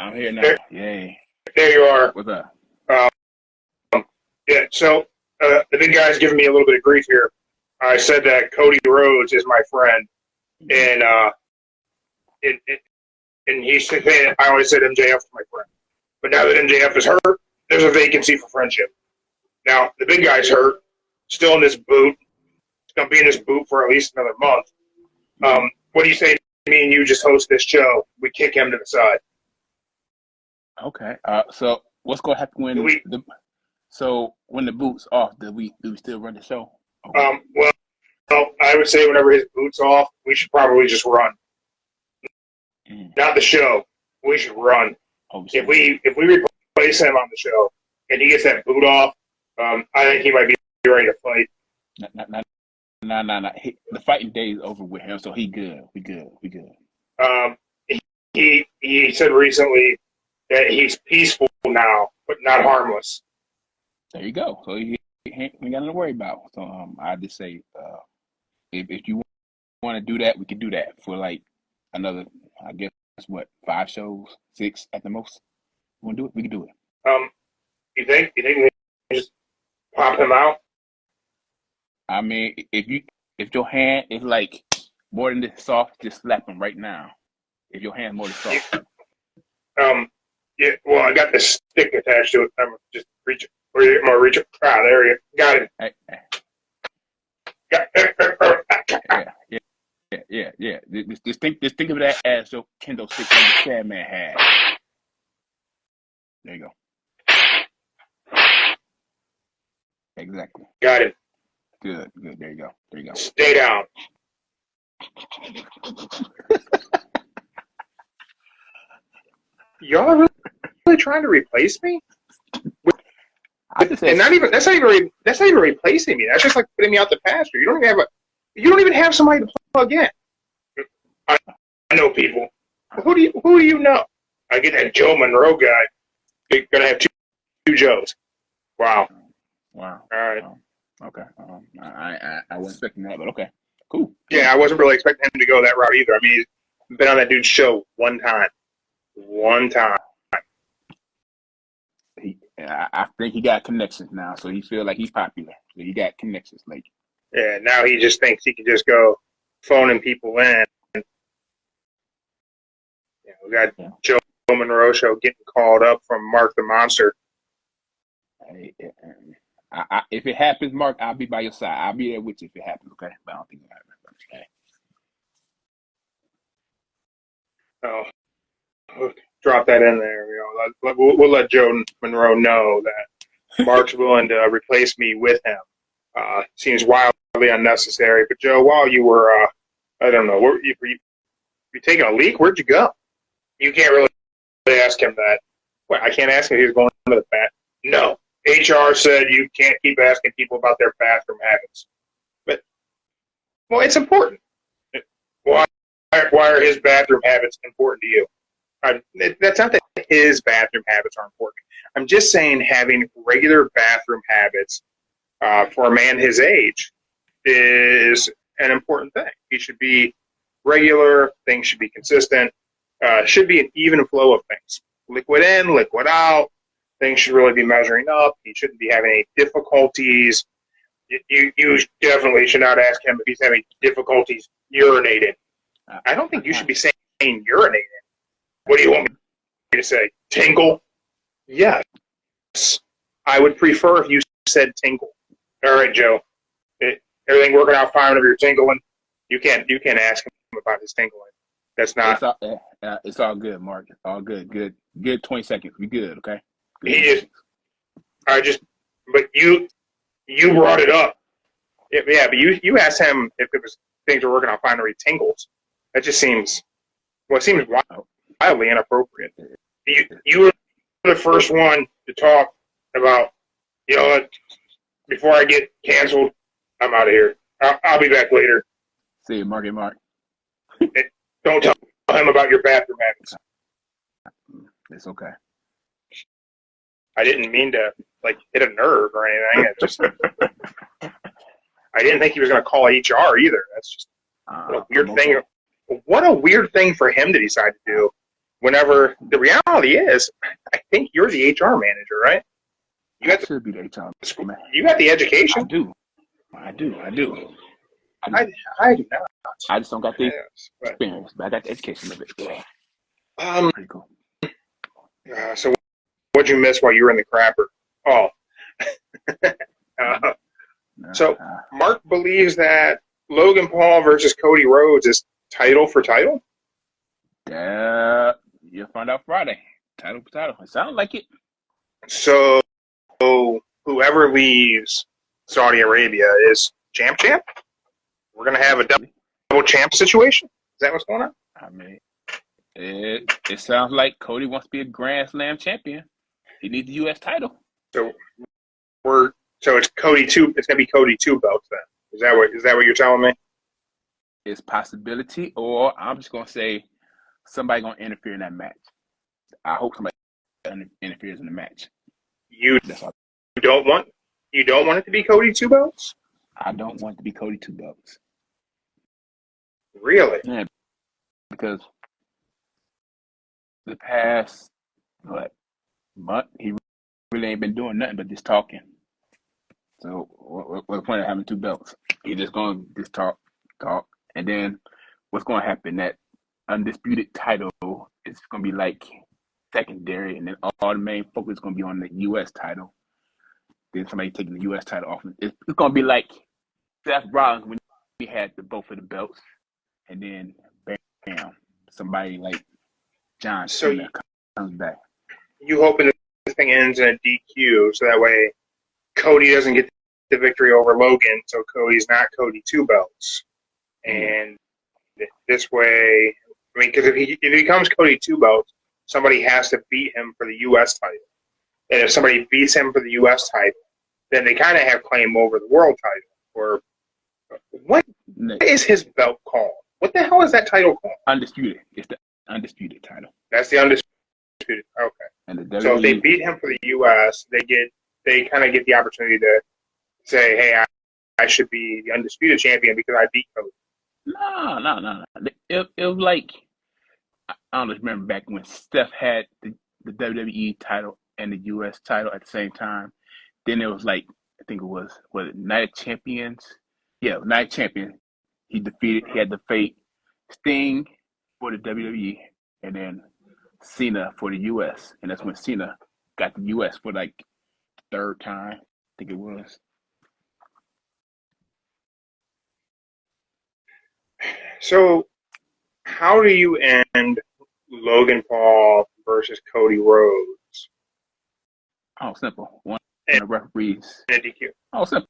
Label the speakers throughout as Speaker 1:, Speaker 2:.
Speaker 1: I'm here now. Yay.
Speaker 2: There you are.
Speaker 1: What's up?
Speaker 2: Yeah, so the big guy's giving me a little bit of grief here. I said that Cody Rhodes is my friend, and and he said I always said MJF is my friend. But now that MJF is hurt, there's a vacancy for friendship. Now, the big guy's hurt, still in this boot. He's going to be in this boot for at least another month. What do you say to me and you just host this show? We kick him to the side.
Speaker 1: Okay. So what's going to happen when when the boot's off? Do we still run the show? Okay.
Speaker 2: Well, I would say whenever his boot's off, we should probably just run. Not the show. We should run. If we replace him on the show and he gets that boot off, I think he might be ready to fight.
Speaker 1: No. The fighting day is over with him, so he good. We good.
Speaker 2: He said recently that he's peaceful now, but not harmless.
Speaker 1: There you go. So we got nothing to worry about. So I just say, if you want to do that, we can do that for like another, I guess, 5 shows, 6 at the most. You want to do it? We can do it.
Speaker 2: You think we can just pop him out?
Speaker 1: I mean, if your hand is like more than this soft, just slap him right now. If your hand's more than soft.
Speaker 2: Yeah. Well, I got this stick attached to it. I'm just reach it. I'm gonna reach it. Ah, there you go. Got it.
Speaker 1: Hey. Yeah. Just think of that as your kendo stick that the Sandman had. There you go. Exactly.
Speaker 2: Got it.
Speaker 1: Good. There you go.
Speaker 2: Stay down. Y'all are really trying to replace me? And that's not even replacing me. That's just like putting me out the pasture. You don't even have somebody to plug in. I know people. Who do you know? I get that Joe Monroe guy. They're gonna have two Joes. Wow.
Speaker 1: All
Speaker 2: right.
Speaker 1: Okay. I wasn't expecting that, but okay. Cool.
Speaker 2: Yeah, I wasn't really expecting him to go that route either. I mean, he's been on that dude's show one time.
Speaker 1: I think he got connections now, so he feel like he's popular. So he got connections, like.
Speaker 2: Yeah, now he just thinks he can just go phoning people in. We got Joe Monroe show getting called up from Mark the Monster.
Speaker 1: If it happens, Mark, I'll be by your side. I'll be there with you if it happens, okay? But I don't think it'll happen.
Speaker 2: Okay. Oh, drop that in there. We'll let Joe Monroe know that Mark's willing to replace me with him. Seems wildly unnecessary. But Joe, while you were, I don't know, were you taking a leak? Where'd you go? You can't really ask him that. What, I can't ask him if he's going to the bathroom. No. HR said you can't keep asking people about their bathroom habits. But, well, it's important. Why are his bathroom habits important to you? That's not that his bathroom habits are important. I'm just saying having regular bathroom habits for a man his age is an important thing. He should be regular. Things should be consistent. Should be an even flow of things. Liquid in, liquid out. Things should really be measuring up. He shouldn't be having any difficulties. You definitely should not ask him if he's having difficulties urinating. I don't think you should be saying urinating. What do you want me to say? Tinkle? Yes. I would prefer if you said tinkle. All right, Joe. Everything working out fine if you're tinkling? You can't ask him about his tinkling. That's not.
Speaker 1: It's all good, Mark. All good. Good 20 seconds. We good, okay?
Speaker 2: Good. But you brought it up. Yeah, but you asked him if it was things were working out fine or he tinkles. That just seems wildly inappropriate. You were the first one to talk about, before I get canceled, I'm out of here. I'll be back later.
Speaker 1: See you, Mark.
Speaker 2: Don't tell him about your bathroom habits.
Speaker 1: It's okay.
Speaker 2: I didn't mean to hit a nerve or anything. I didn't think he was going to call HR either. That's just a weird thing. What a weird thing for him to decide to do whenever the reality is, I think you're the HR manager, right?
Speaker 1: I should be the HR man.
Speaker 2: You got the education.
Speaker 1: I do.
Speaker 2: I do not.
Speaker 1: I just don't got the experience, but I got the education of it. Yeah. Pretty cool.
Speaker 2: So what'd you miss while you were in the crapper? Oh. So Mark believes that Logan Paul versus Cody Rhodes is title for title?
Speaker 1: You'll find out Friday. Title for title. It sounds like it.
Speaker 2: So whoever leaves Saudi Arabia is champ? We're going to have a double champ situation? Is that what's going on?
Speaker 1: I mean, it sounds like Cody wants to be a Grand Slam champion. He needs the U.S. title.
Speaker 2: So it's Cody 2. It's going to be Cody 2 belts then. Is that what you're telling me?
Speaker 1: It's possibility, or I'm just going to say somebody going to interfere in that match. I hope somebody interferes in the match.
Speaker 2: You don't want it to be Cody 2 belts?
Speaker 1: I don't want it to be Cody 2 belts.
Speaker 2: Really?
Speaker 1: Yeah, because the past month he really ain't been doing nothing but just talking. So what's the point of having 2 belts? You're just going to just talk, and then what's going to happen? That undisputed title is going to be like secondary, and then all the main focus is going to be on the U.S. title. Then somebody taking the U.S. title off. It's going to be like Seth Rollins when he had both of the belts, and then bam, somebody like John Cena comes back.
Speaker 2: You hoping this thing ends in a DQ, so that way Cody doesn't get the victory over Logan, so Cody's not Cody 2 belts. And this way, I mean, because if he becomes Cody 2 belts, somebody has to beat him for the U.S. title. And if somebody beats him for the U.S. title, then they kind of have claim over the world title. Or what is his belt called? What the hell is that title called?
Speaker 1: Undisputed. It's the undisputed title.
Speaker 2: That's the undisputed. Okay.
Speaker 1: And the WWE,
Speaker 2: so if they beat him for the U.S., they kind of get the opportunity to say, hey, I should be the undisputed champion because I beat Cody.
Speaker 1: No. It was like, I don't remember back when Steph had the WWE title and the U.S. title at the same time. Then it was like, I think it was Night of Champions? Yeah, Night of Champions. He had to fight Sting for the WWE and then Cena for the U.S. And that's when Cena got the U.S. for like the 3rd time, I think it was.
Speaker 2: So, how do you end Logan Paul versus Cody Rhodes?
Speaker 1: Oh, simple. One of the referees.
Speaker 2: DQ.
Speaker 1: Oh, simple.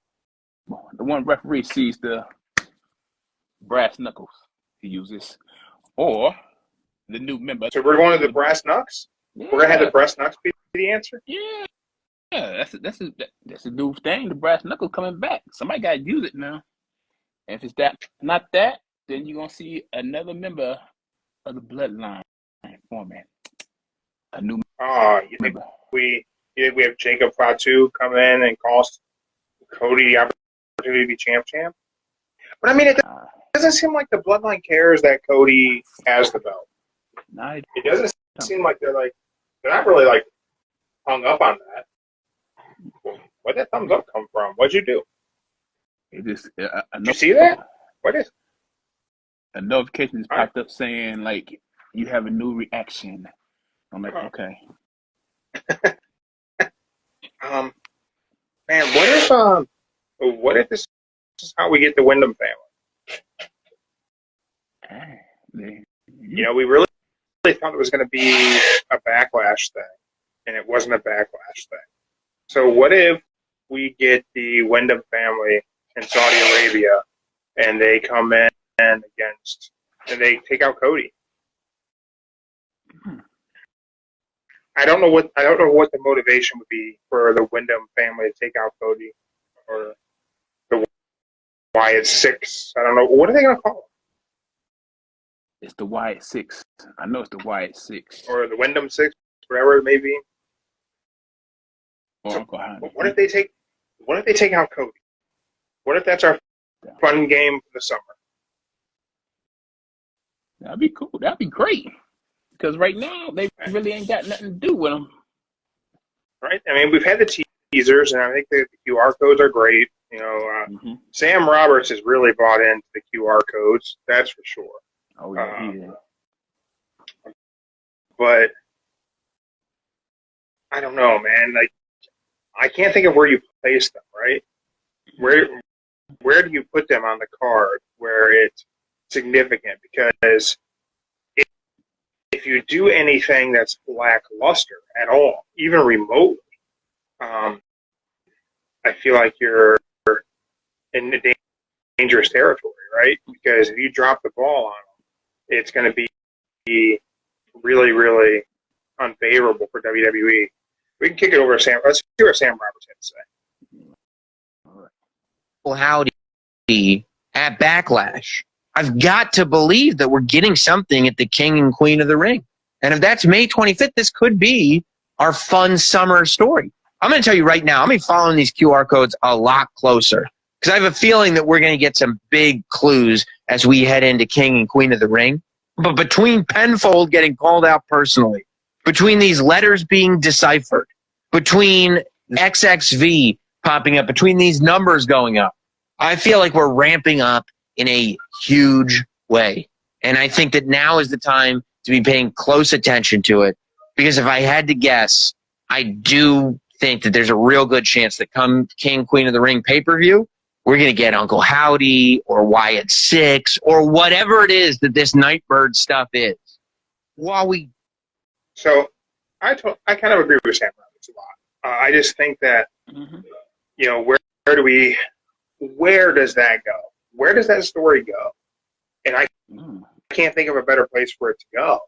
Speaker 1: The one referee sees the brass knuckles he uses, or the new member.
Speaker 2: So we're going to the brass knucks?
Speaker 1: Yeah.
Speaker 2: We're going to have the brass knucks be the answer?
Speaker 1: Yeah, that's a new thing. The brass knuckle coming back. Somebody got to use it now. And if it's not that, then you're gonna see another member of the bloodline forming. A new
Speaker 2: you think
Speaker 1: member.
Speaker 2: we have Jacob Fatu come in and cost Cody the opportunity to be champ? But I mean, it doesn't seem like the bloodline cares that Cody has the belt. It doesn't seem like they're not really like hung up on that. Where'd that thumbs up come from? What'd you do?
Speaker 1: It just
Speaker 2: Did you see that? What is?
Speaker 1: A notification just popped up saying like you have a new reaction. I'm like, okay.
Speaker 2: Man, what if this is how we get the Wyndham family? We really thought it was going to be a backlash thing, and it wasn't a backlash thing. So what if we get the Wyndham family in Saudi Arabia, and they come in and they take out Cody? I don't know what the motivation would be for the Wyndham family to take out Cody, or the Wyatt Six. I don't know. What are they going to call it?
Speaker 1: It's the Wyatt Six. I know it's the Wyatt Six.
Speaker 2: Or the Wyndham Six, whatever it may be.
Speaker 1: Or
Speaker 2: So, what if they take out Cody? What if that's our fun game for the summer?
Speaker 1: That'd be cool. That'd be great. because right now they really ain't got nothing to do with them.
Speaker 2: Right? I mean, we've had the teasers, and I think the QR codes are great. Sam Roberts has really bought into the QR codes. That's for sure.
Speaker 1: Oh yeah, he is.
Speaker 2: But I don't know, man. Like, I can't think of where you place them. Right? Where do you put them on the card where it's significant? Because if you do anything that's lackluster at all, even remotely, I feel like you're in the dangerous territory, right? Because if you drop the ball on them, it's going to be really, really unfavorable for WWE. We can kick it over to Sam. Let's see what Sam Roberts had to say.
Speaker 3: Well, howdy at Backlash. I've got to believe that we're getting something at the King and Queen of the Ring. And if that's May 25th, this could be our fun summer story. I'm going to tell you right now, I'm going to be following these QR codes a lot closer because I have a feeling that we're going to get some big clues as we head into King and Queen of the Ring. But between Penfold getting called out personally, between these letters being deciphered, between XXV popping up, between these numbers going up, I feel like we're ramping up in a huge way. And I think that now is the time to be paying close attention to it. Because if I had to guess, I do think that there's a real good chance that come King, Queen of the Ring pay-per-view, we're going to get Uncle Howdy or Wyatt Six or whatever it is that this Nightbird stuff is.
Speaker 2: So I kind of agree with Sam Roberts a lot. I just think that, where does that go? Where does that story go? And I can't think of a better place for it to go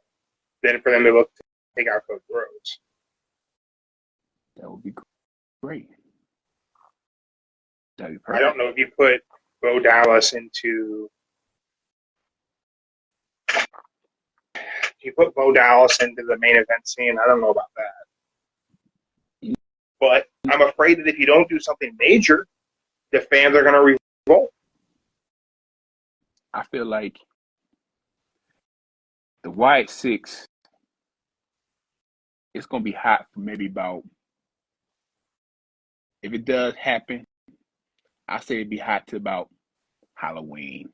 Speaker 2: than for them to look to take out Cody Rhodes.
Speaker 1: That would be great. That'd be
Speaker 2: perfect. I don't know if you put Bo Dallas into. If you put Bo Dallas into the main event scene, I don't know about that. But I'm afraid that if you don't do something major, the fans are going to revolt.
Speaker 1: I feel like the Wyatt Six, it's going to be hot for maybe about, if it does happen, I say it'd be hot to about Halloween,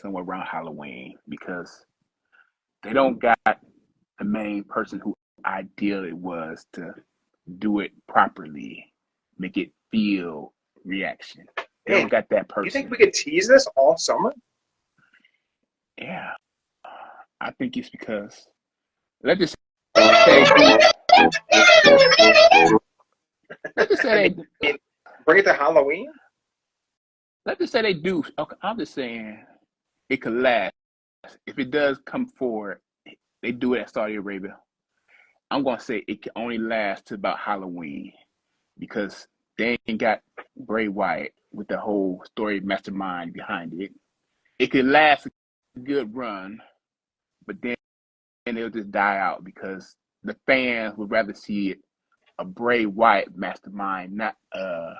Speaker 1: somewhere around Halloween, because they don't got the main person who ideally was to do it properly, make it feel reaction. They don't got that person.
Speaker 2: You think we could tease this all summer?
Speaker 1: Yeah. I think it's because, let's just say,
Speaker 2: bring it to Halloween?
Speaker 1: Let's just say they do. Okay, I'm just saying it could last. If it does come forward, they do it at Saudi Arabia. I'm going to say it can only last to about Halloween because they ain't got Bray Wyatt with the whole story mastermind behind it. It could last a good run, but then it'll just die out because the fans would rather see it a Bray Wyatt mastermind, not a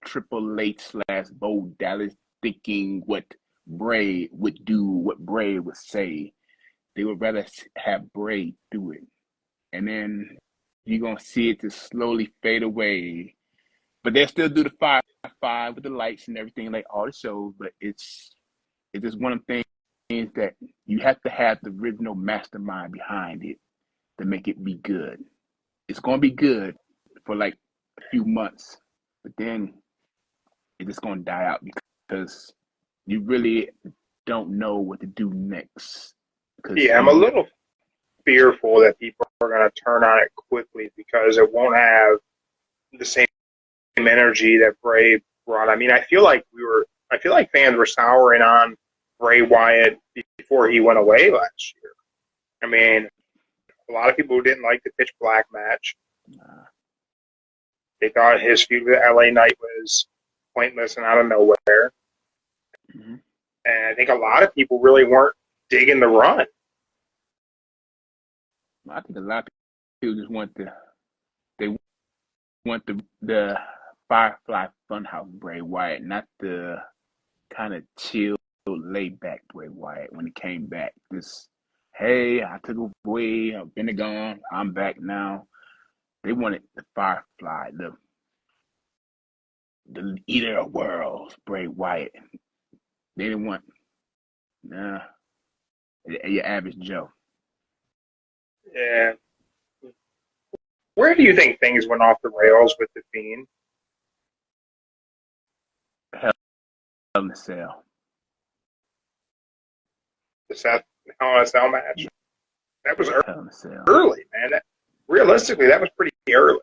Speaker 1: Triple H / Bo Dallas thinking what Bray would do, what Bray would say. They would rather have Bray do it. And then you're going to see it just slowly fade away. But they'll still do the 5-5 with the lights and everything like all the shows. But it's just one of the things that you have to have the original mastermind behind it to make it be good. It's going to be good for like a few months. But then it's just going to die out because you really don't know what to do next.
Speaker 2: Yeah, I'm a little fearful that people are going to turn on it quickly because it won't have the same energy that Bray brought. I mean, I feel like fans were souring on Bray Wyatt before he went away last year. I mean, a lot of people didn't like the Pitch Black match. They thought his feud with LA Knight was pointless and out of nowhere. Mm-hmm. And I think a lot of people really weren't digging the run.
Speaker 1: I think a lot of people just want the Firefly Funhouse Bray Wyatt, not the kind of chill, laid back Bray Wyatt when he came back. Just hey, I took away, I've been gone, I'm back now. They wanted the Firefly, the eater of worlds, Bray Wyatt. They didn't want nah, your average Joe.
Speaker 2: Yeah. Where do you think things went off the rails with the Fiend?
Speaker 1: Hell in the Cell.
Speaker 2: The Seth LSL match? That was
Speaker 1: Hell in the Cell.
Speaker 2: early, man. Realistically, that was pretty early.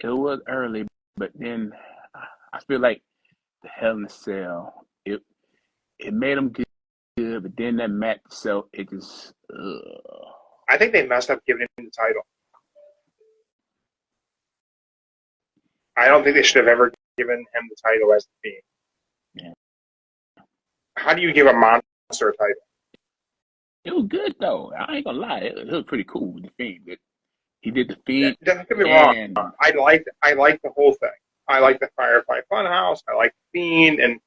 Speaker 1: It was early, but then I feel like the Hell in the Cell, it made them good, but then that match itself, it just.
Speaker 2: I think they messed up giving him the title. I don't think they should have ever given him the title as the Fiend.
Speaker 1: Yeah.
Speaker 2: How do you give a monster a title?
Speaker 1: It was good though. I ain't gonna lie, it was pretty cool with the Fiend. But he did the Fiend.
Speaker 2: Don't get me wrong. I like the whole thing. I like the Firefly Funhouse. I like the Fiend, and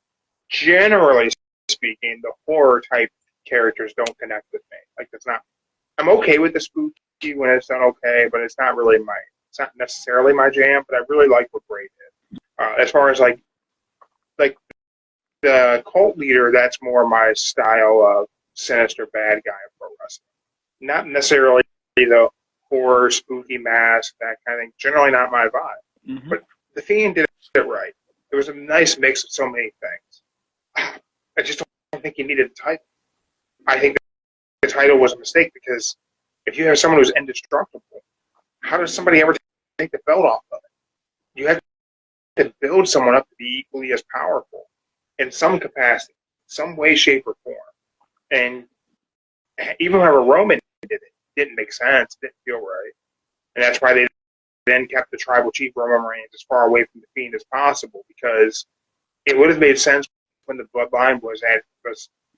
Speaker 2: generally speaking, the horror type characters don't connect with me. Like it's not. I'm okay with the spooky when it's done okay, but it's not really my. It's not necessarily my jam. But I really like what Bray did. As far as like the cult leader, that's more my style of sinister bad guy of pro wrestling. Not necessarily the horror, spooky mask, that kind of thing. Generally not my vibe.
Speaker 1: Mm-hmm.
Speaker 2: But the Fiend did it right. It was a nice mix of so many things. I just don't think he needed the title. I think the title was a mistake because if you have someone who's indestructible, how does somebody ever take the belt off of it? You have to build someone up to be equally as powerful in some capacity, some way, shape, or form. And even whenever Roman did it, didn't make sense, didn't feel right. And that's why they then kept the tribal chief Roman Reigns as far away from the Fiend as possible, because it would have made sense when the bloodline was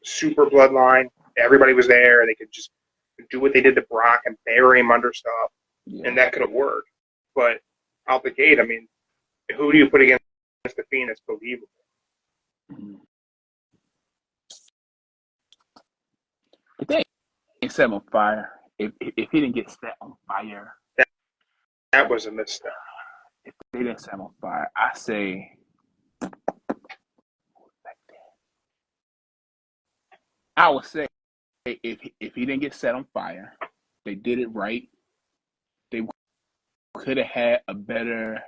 Speaker 2: super bloodline. Everybody was there, and they could just do what they did to Brock and bury him under stuff, and that could have worked. But out the gate, I mean, who do you put against the Fiend that's believable?
Speaker 1: But they ain't set him on fire. If he didn't get set on fire,
Speaker 2: that was a misstep.
Speaker 1: If they didn't set him on fire, I say. I would say if he didn't get set on fire, they did it right. They could have had a better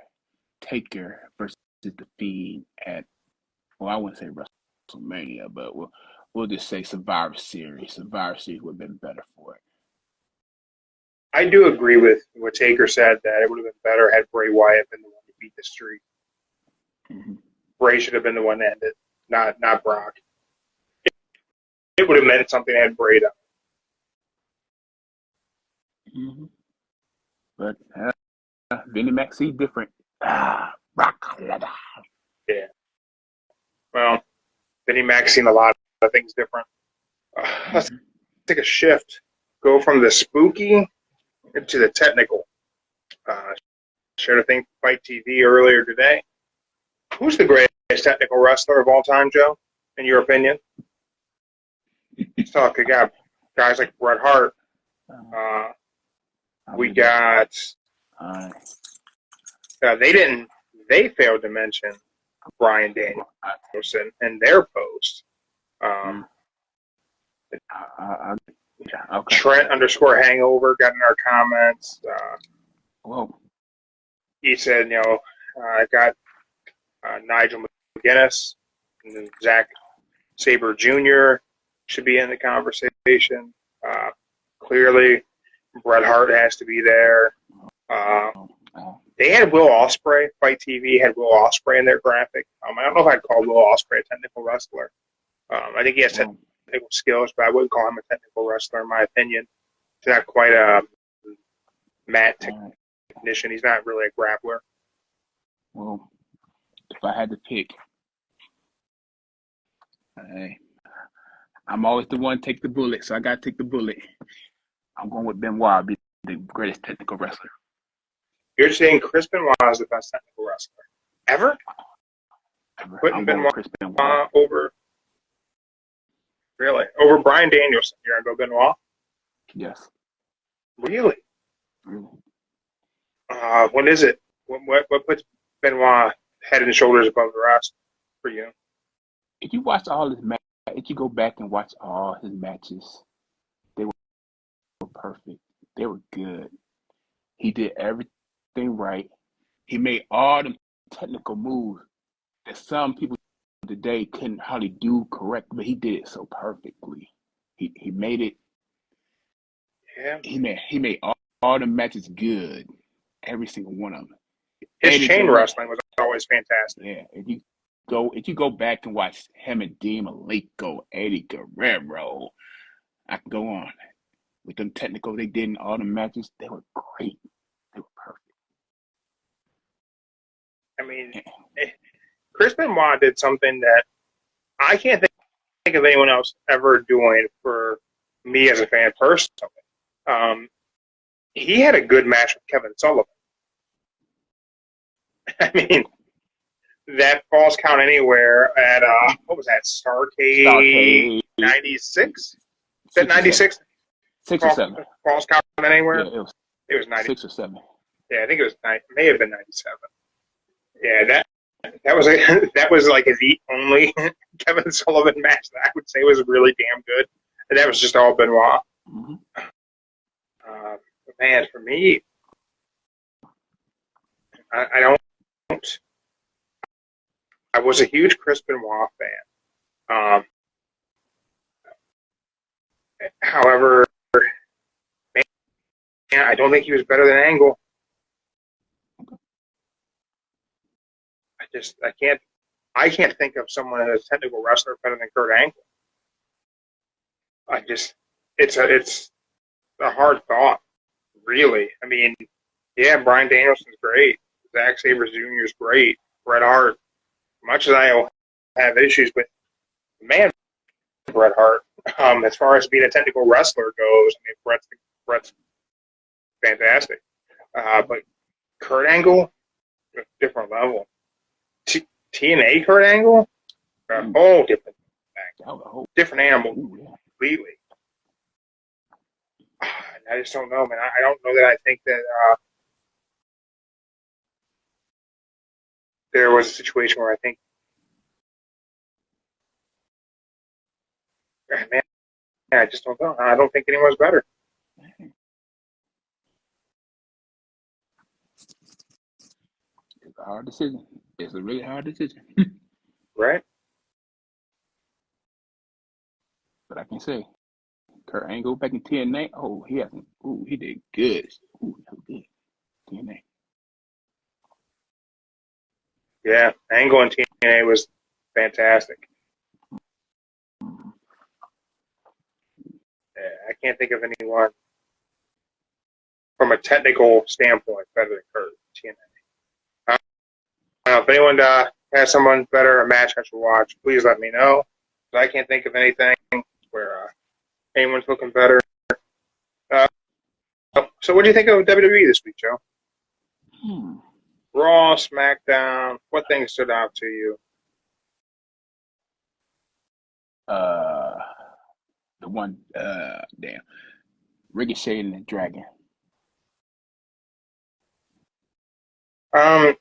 Speaker 1: Taker versus the Fiend at, well, I wouldn't say WrestleMania, but we'll just say Survivor Series. Survivor Series would have been better for it.
Speaker 2: I do agree with what Taker said, that it would have been better had Bray Wyatt been the one to beat the streak. Mm-hmm. Bray should have been the one to end it, not Brock. It would have meant something had Bray done.
Speaker 1: Mm-hmm. But Vinnie Maxey different. Brock.
Speaker 2: Yeah. Well, Vinnie Mac's seen a lot of things different. Let's take a shift. Go from the spooky to the technical. Shared a thing for Fight TV earlier today. Who's the greatest technical wrestler of all time, Joe, in your opinion? Let's talk. We got guys like Bret Hart. We got. They failed to mention Bryan Danielson in their post.
Speaker 1: Okay.
Speaker 2: Trent _hangover got in our comments.
Speaker 1: Whoa.
Speaker 2: He said, I got Nigel McGuinness and Zack Sabre Jr. should be in the conversation. Clearly, Bret Hart has to be there. They had Will Ospreay. Fight TV had Will Ospreay in their graphic. I don't know if I'd call Will Ospreay a technical wrestler. I think he has technical skills, but I wouldn't call him a technical wrestler, in my opinion. He's not quite a mat technician. He's not really a grappler.
Speaker 1: Well, if I had to pick, I'm always the one to take the bullet, so I got to take the bullet. I'm going with Benoit, be the greatest technical wrestler.
Speaker 2: You're saying Chris Benoit is the best technical wrestler ever? Putting Benoit over. Really? Over Bryan Danielson, you're going to go Benoit?
Speaker 1: Yes.
Speaker 2: Really?
Speaker 1: Really.
Speaker 2: What is it? What puts Benoit head and shoulders above the rest for you?
Speaker 1: If you watch all his matches, if you go back and watch all his matches, they were perfect. They were good. He did everything right. He made all the technical moves that some people today couldn't hardly do correct, but he did it so perfectly. He made it.
Speaker 2: Yeah.
Speaker 1: He made all the matches good, every single one of them.
Speaker 2: His chain wrestling was always fantastic.
Speaker 1: Yeah, if you go back and watch him and Dean Malenko, Eddie Guerrero, I can go on with them technical they did in all the matches. They were great. They were perfect.
Speaker 2: I mean, Chris Benoit did something that I can't think of anyone else ever doing for me as a fan personally. He had a good match with Kevin Sullivan. I mean, that falls count anywhere at what was that? Starcade 96? Is that 96?
Speaker 1: 6 or 7.
Speaker 2: Falls count anywhere?
Speaker 1: Yeah,
Speaker 2: it was 90.
Speaker 1: 6 or 7.
Speaker 2: Yeah, I think it was may have been 97. Yeah, that was like his only Kevin Sullivan match that I would say was really damn good, and that was just all Benoit.
Speaker 1: Mm-hmm.
Speaker 2: Man, for me, I don't. I was a huge Chris Benoit fan. However, man, I don't think he was better than Angle. I can't think of someone as a technical wrestler better than Kurt Angle. It's a hard thought, really. I mean, yeah, Bryan Danielson's great. Zack Sabre Jr. is great. Bret Hart. Much as I have issues with man Bret Hart, as far as being a technical wrestler goes, I mean, Bret's fantastic. But Kurt Angle, different level. TNA Kurt Angle, a whole different animal completely. I just don't know, man. I don't know that I think that there was a situation where I think, man, I just don't know. I don't think anyone's better.
Speaker 1: It's a hard decision. It's a really hard decision.
Speaker 2: Right?
Speaker 1: But I can say, Kurt Angle back in TNA, he did good. Ooh, that was good. TNA.
Speaker 2: Yeah, Angle in TNA was fantastic. I can't think of anyone from a technical standpoint better than Kurt in TNA. I don't know if anyone has someone better, a match I should watch, please let me know. I can't think of anything where anyone's looking better. So what do you think of WWE this week, Joe? Raw, SmackDown, what things stood out to you?
Speaker 1: The one, Ricochet and the Dragon.
Speaker 2: So,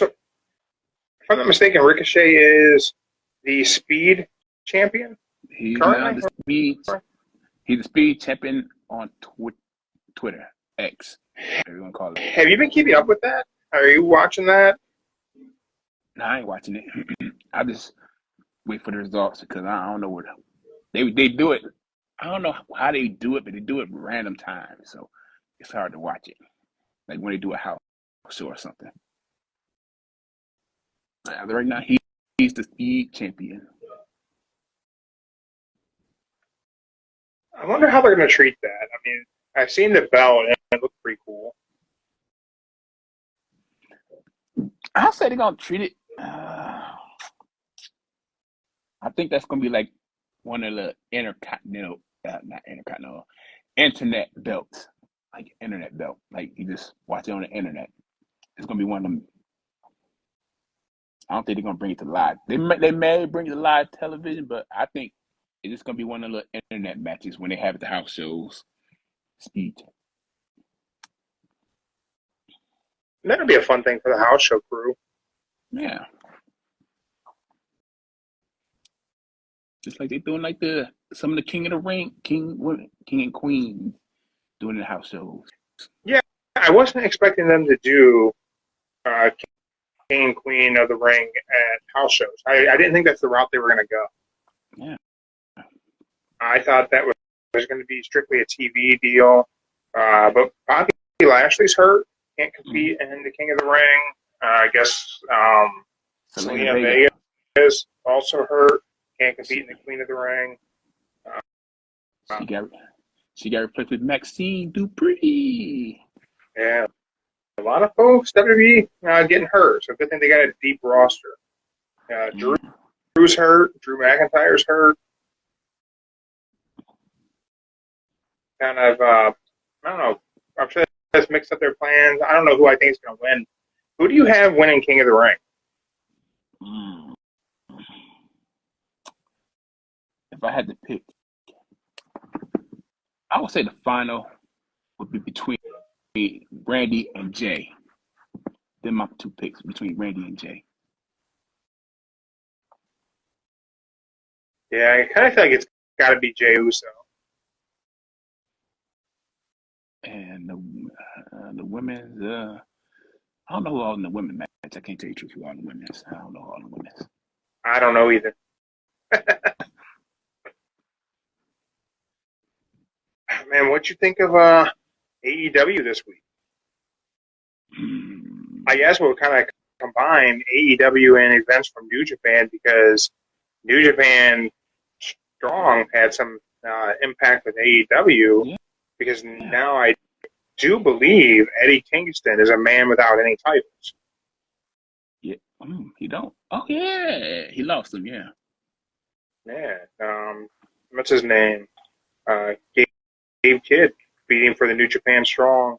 Speaker 2: if I'm not mistaken, Ricochet is the Speed champion.
Speaker 1: He's the Speed champion on Twitter, X. Everyone call it.
Speaker 2: Have you been keeping up with that? Are you watching that?
Speaker 1: No, I ain't watching it. I just wait for the results because I don't know what they do it. I don't know how they do it, but they do it random times, so it's hard to watch it. Like when they do a house show or something. Right now, he's the Speed champion.
Speaker 2: I wonder how they're going to treat that. I mean, I've seen the belt and it looked pretty cool.
Speaker 1: I'll say they're going to treat it. I think that's going to be like one of the internet belts. Like internet belt. Like you just watch it on the internet. It's going to be one of them. I don't think they're going to bring it to live. They may bring it to live television, but I think Is this gonna be one of the internet matches when they have the house shows? Speed.
Speaker 2: That'd be a fun thing for the house show crew.
Speaker 1: Yeah. Just like they're doing like some of the King of the Ring, King and Queen doing the house shows.
Speaker 2: Yeah, I wasn't expecting them to do King and Queen of the Ring at house shows. I didn't think that's the route they were going to go.
Speaker 1: Yeah.
Speaker 2: I thought that was going to be strictly a TV deal. But Bobby Lashley's hurt, can't compete in the King of the Ring. I guess Selena Vega is also hurt, can't compete in the Queen of the Ring.
Speaker 1: She got replaced with Maxine Dupree.
Speaker 2: Yeah, a lot of folks WWE getting hurt. So good thing they got a deep roster. Drew's hurt. Drew McIntyre's hurt. Kind of, I don't know. I'm sure that's mixed up their plans. I don't know who I think is going to win. Who do you have winning King of the Ring?
Speaker 1: If I had to pick, I would say the final would be between Randy and Jay. They're my two picks, between Randy and Jay.
Speaker 2: Yeah, I kind of feel like it's got to be Jey Uso.
Speaker 1: And the women's, I don't know who all in the women's match. I can't tell you the truth who all in the women's. I don't know who all in the women's.
Speaker 2: I don't know either. Man, what you think of AEW this week? I guess we'll kind of combine AEW and events from New Japan because New Japan Strong had some impact with AEW because now I do believe Eddie Kingston is a man without any titles.
Speaker 1: Yeah, he don't. Oh yeah, he lost them. Yeah.
Speaker 2: Yeah. What's his name? Gabe Kidd beating for the New Japan Strong.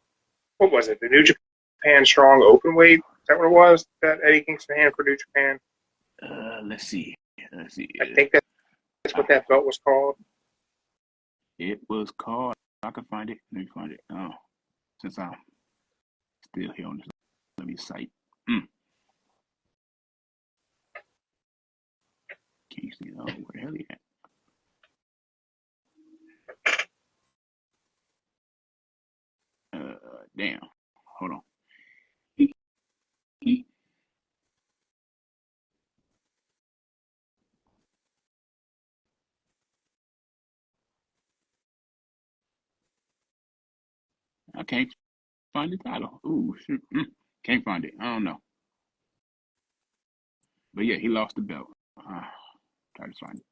Speaker 2: What was it? The New Japan Strong Openweight? Is that what it was that Eddie Kingston had for New Japan?
Speaker 1: Let's see.
Speaker 2: I think that's what that belt was called.
Speaker 1: It was called. I can find it. Let me find it. Oh, since I'm still here on this, let me site. Kingston. Oh, where the hell he at? Damn. Hold on. I can't find the title. Ooh, shoot. Can't find it. I don't know. But yeah, he lost the belt. Try to find it.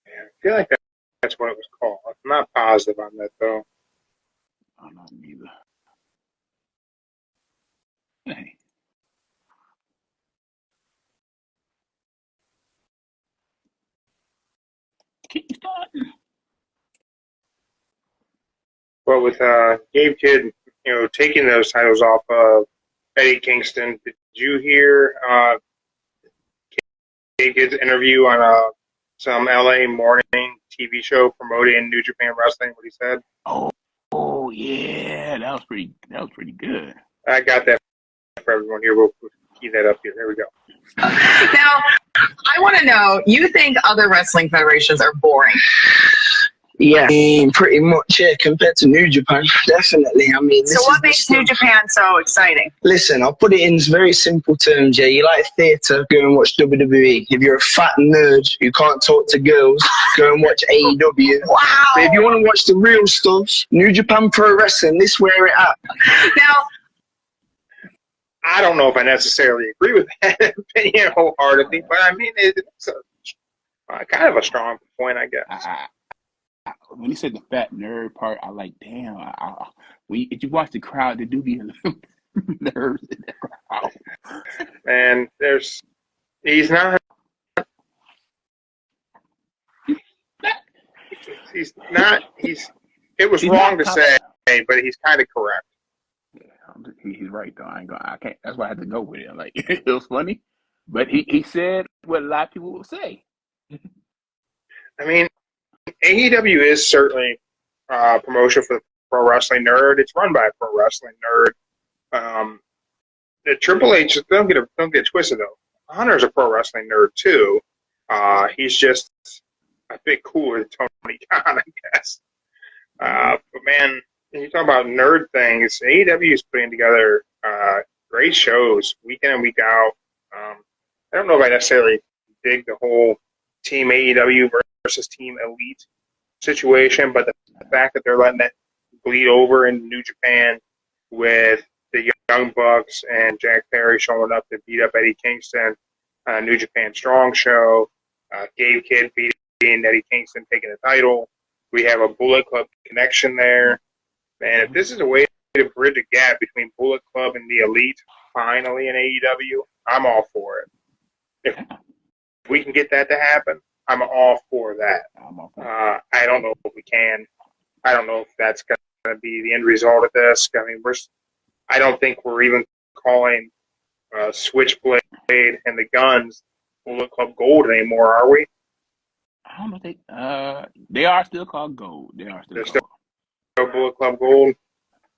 Speaker 2: Yeah, I feel like that's what it was called. I'm not positive on that, though.
Speaker 1: I'm not neither. Hey. Keep starting.
Speaker 2: But with Gabe Kidd, taking those titles off of Eddie Kingston, did you hear Gabe Kidd's interview on some LA morning TV show promoting New Japan Wrestling? What he said?
Speaker 1: Oh yeah, that was pretty good.
Speaker 2: I got that for everyone here. We'll key that up here. There we go.
Speaker 4: Now, I want to know, you think other wrestling federations are boring?
Speaker 5: Yeah, pretty much, yeah, compared to New Japan, definitely. I mean,
Speaker 4: So what makes New Japan so exciting?
Speaker 5: Listen, I'll put it in very simple terms, yeah. You like theatre, go and watch WWE. If you're a fat nerd who can't talk to girls, go and watch AEW.
Speaker 4: Wow!
Speaker 5: But if you want to watch the real stuff, New Japan Pro Wrestling, this where it at.
Speaker 4: Now,
Speaker 2: I don't know if I necessarily agree with that opinion wholeheartedly, but I mean, it's kind of a strong point, I guess.
Speaker 1: When you said the fat nerd part, I like, damn. If you watch the crowd, there do be nerves in the crowd.
Speaker 2: And he's not. It was wrong to say, but he's kind of correct.
Speaker 1: Yeah, he's right though. I can't. That's why I had to go with it. Like it was funny, but he said what a lot of people will say.
Speaker 2: I mean, AEW is certainly a promotion for the pro wrestling nerd. It's run by a pro wrestling nerd. The Triple H, don't get twisted though. Hunter's a pro wrestling nerd too. He's just a bit cooler than Tony Khan, I guess. But man, when you talk about nerd things, AEW is putting together great shows week in and week out. I don't know if I necessarily dig the whole Team AEW versus Team Elite situation, but the fact that they're letting that bleed over in New Japan with the Young Bucks and Jack Perry showing up to beat up Eddie Kingston, New Japan Strong show, Gabe Kidd beating Eddie Kingston, taking the title. We have a Bullet Club connection there. Man, if this is a way to bridge a gap between Bullet Club and the Elite finally in AEW, I'm all for it. If we can get that to happen, I'm all for that. I don't know if we can. I don't know if that's going to be the end result of this. I mean, I don't think we're even calling Switchblade and the Guns Bullet Club Gold anymore, are we?
Speaker 1: I don't know if they are still called Gold. They're
Speaker 2: still Bullet Club Gold.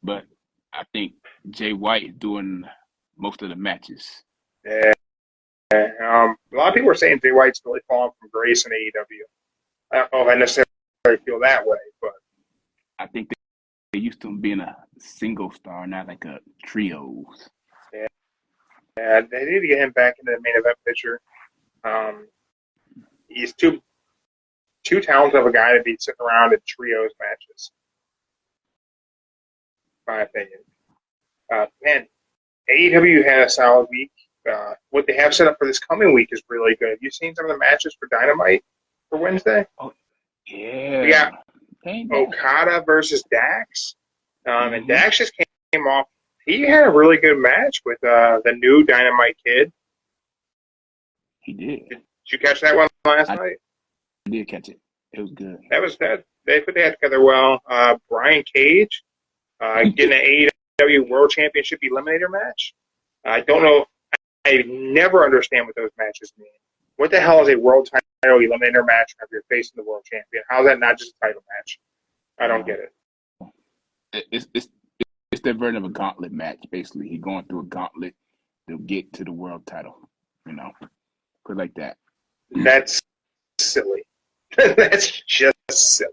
Speaker 1: But I think Jay White is doing most of the matches.
Speaker 2: Yeah. A lot of people are saying Jay White's really falling from grace in AEW. I don't know if I necessarily feel that way, but
Speaker 1: I think they used to him being a single star, not like a trios.
Speaker 2: Yeah, they need to get him back into the main event picture. He's too talented of a guy to be sitting around in trios matches. My opinion. Man, AEW had a solid week. What they have set up for this coming week is really good. Have you seen some of the matches for Dynamite for Wednesday?
Speaker 1: Oh, yeah.
Speaker 2: We got Okada versus Dax. And Dax just came off. He had a really good match with the new Dynamite Kid.
Speaker 1: He did.
Speaker 2: Did you catch that one last night?
Speaker 1: I did catch it. It was good.
Speaker 2: That was that. They put that together well. Brian Cage getting an AEW World Championship Eliminator match. I don't know. I never understand what those matches mean. What the hell is a World Title Eliminator match if you're facing the World Champion? How is that not just a title match? I don't get it.
Speaker 1: It's their version of a gauntlet match, basically. He's going through a gauntlet to get to the world title. Put it like that.
Speaker 2: That's silly. That's just silly.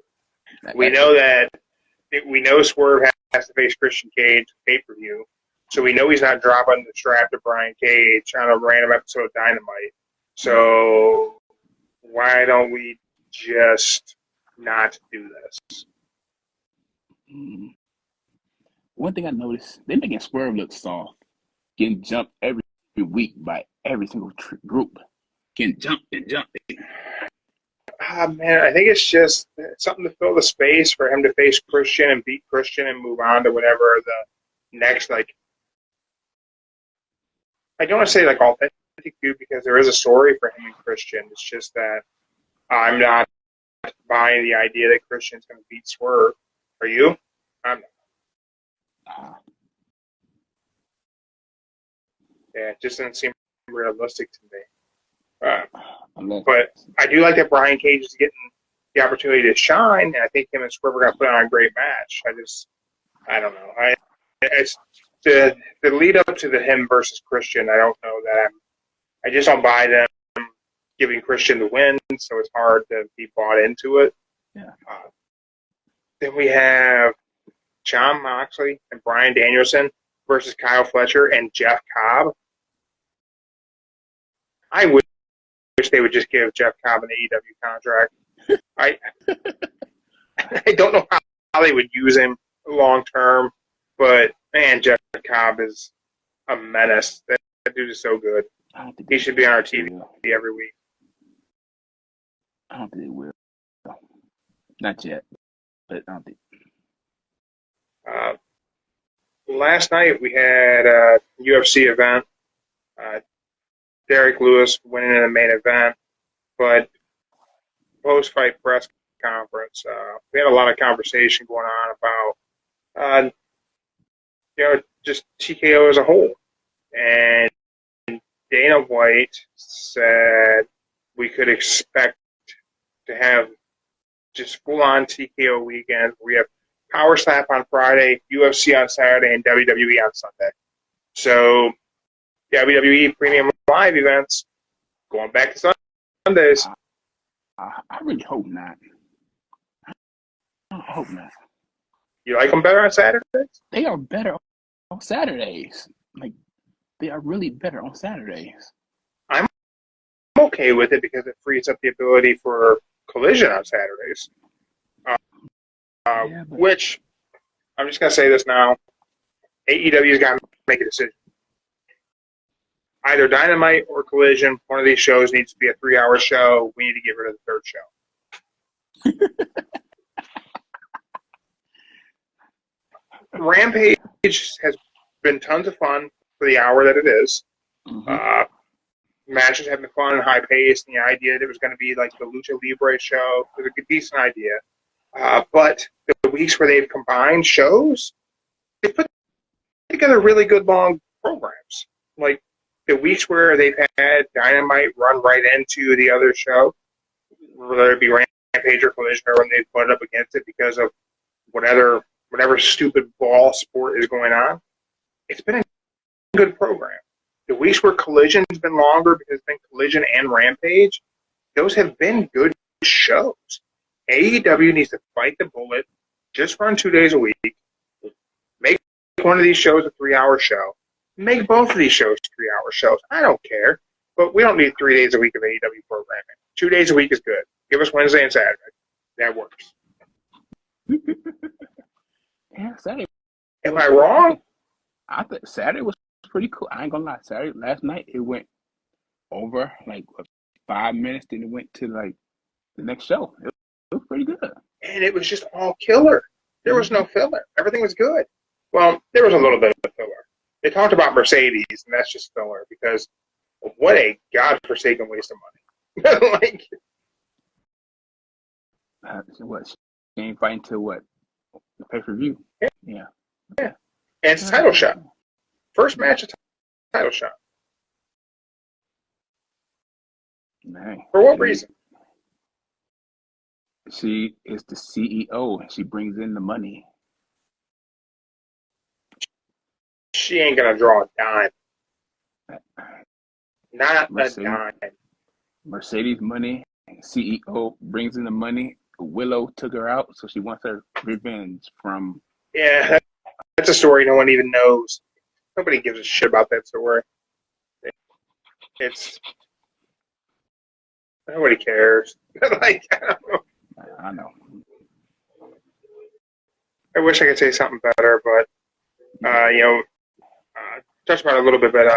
Speaker 2: We know Swerve has to face Christian Cage pay-per-view, so we know he's not dropping the strap to Brian Cage on a random episode of Dynamite. So why don't we just not do this?
Speaker 1: One thing I noticed, they're making Swerve look soft, getting jumped every week by every single group. Getting jumped and jumped.
Speaker 2: Man, I think it's just something to fill the space for him to face Christian and beat Christian and move on to whatever the next, I don't want to say authentic feud because there is a story for him and Christian. It's just that I'm not buying the idea that Christian's going to beat Swerve. Are you? I'm not. Yeah, it just doesn't seem realistic to me. But I do like that Brian Cage is getting the opportunity to shine, and I think him and Swerve are going to put on a great match. I don't know. It's the lead up to the him versus Christian. I don't know that I just don't buy them giving Christian the win, so it's hard to be bought into it.
Speaker 1: Yeah.
Speaker 2: Then we have Jon Moxley and Bryan Danielson versus Kyle Fletcher and Jeff Cobb. I wish they would just give Jeff Cobb an AEW contract. I don't know how they would use him long term, but man, Jeff Cobb is a menace. That dude is so good. He should be on our TV every week.
Speaker 1: I don't think they will. Not yet, but I don't think.
Speaker 2: Last night we had a UFC event. Derek Lewis winning in the main event, but post-fight press conference, we had a lot of conversation going on about, just TKO as a whole. And Dana White said we could expect to have just full-on TKO weekend. We have Power Slap on Friday, UFC on Saturday, and WWE on Sunday. So WWE Premium Live events going back to Sundays.
Speaker 1: I really hope not. I hope not.
Speaker 2: You like them better on Saturdays?
Speaker 1: They are better on Saturdays. Like, they are really better on Saturdays.
Speaker 2: I'm okay with it because it frees up the ability for Collision on Saturdays. Which, I'm just going to say this now, AEW's got to make a decision. Either Dynamite or Collision, one of these shows needs to be a 3-hour show. We need to get rid of the third show. Rampage has been tons of fun for the hour that it is.
Speaker 1: Mm-hmm.
Speaker 2: Matches have been fun and high-paced, and the idea that it was going to be like the Lucha Libre show was a decent idea. But the weeks where they've combined shows, they put together really good long programs. Like the weeks where they've had Dynamite run right into the other show, whether it be Rampage or Collision, or when they put it up against it because of whatever stupid ball sport is going on, it's been a good program. The weeks where Collision's been longer because it's been Collision and Rampage, those have been good shows. AEW needs to bite the bullet, just run 2 days a week, make one of these shows a 3-hour show, make both of these shows 3-hour shows. I don't care, but we don't need 3 days a week of AEW programming. 2 days a week is good. Give us Wednesday and Saturday. That works.
Speaker 1: Yeah, Saturday.
Speaker 2: Am I wrong?
Speaker 1: I think Saturday was pretty cool. I ain't gonna lie. Saturday last night it went over like 5 minutes, then it went to like the next show. It was pretty good.
Speaker 2: And it was just all killer. There was no filler. Everything was good. Well, there was a little bit of filler. They talked about Mercedes, and that's just filler because what a godforsaken waste of money. Like,
Speaker 1: what? She ain't fighting till what? The pay-per-view. Yeah.
Speaker 2: And it's a title shot. First match, a title shot.
Speaker 1: Man.
Speaker 2: For what reason?
Speaker 1: She is the CEO, and she brings in the money.
Speaker 2: She ain't going to draw a dime. Not a dime.
Speaker 1: Mercedes money, CEO brings in the money. Willow took her out, so she wants her revenge from...
Speaker 2: Yeah, that's a story no one even knows. Nobody gives a shit about that story. It's... Nobody cares. Like, I don't know.
Speaker 1: I know.
Speaker 2: I wish I could say something better, but, touched about it a little bit, but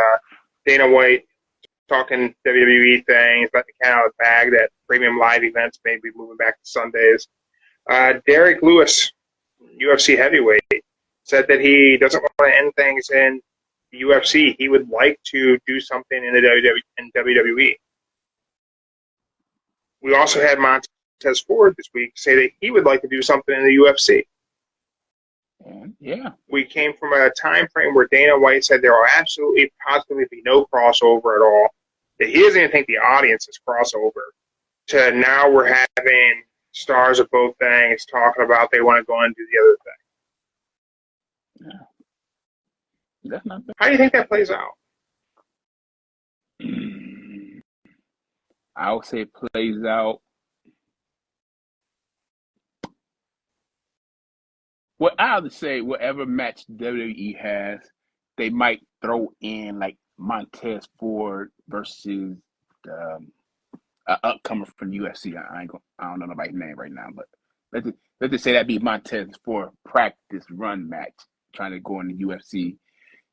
Speaker 2: Dana White talking WWE things, letting the cat out of the bag that premium live events may be moving back to Sundays. Derek Lewis, UFC heavyweight, said that he doesn't want to end things in the UFC. He would like to do something in the WWE. We also had Montez Ford this week say that he would like to do something in the UFC.
Speaker 1: Yeah.
Speaker 2: We came from a time frame where Dana White said there will absolutely, positively be no crossover at all. That he doesn't even think the audience is crossover. To now we're having stars of both things talking about they want to go and do the other thing.
Speaker 1: Yeah. That's not bad.
Speaker 2: How do you think that plays out?
Speaker 1: I would say it plays out. Well, I would say whatever match WWE has, they might throw in like Montez Ford versus an upcomer from UFC. I don't know nobody's name right now, but let's just say that be Montez Ford practice run match trying to go in the UFC.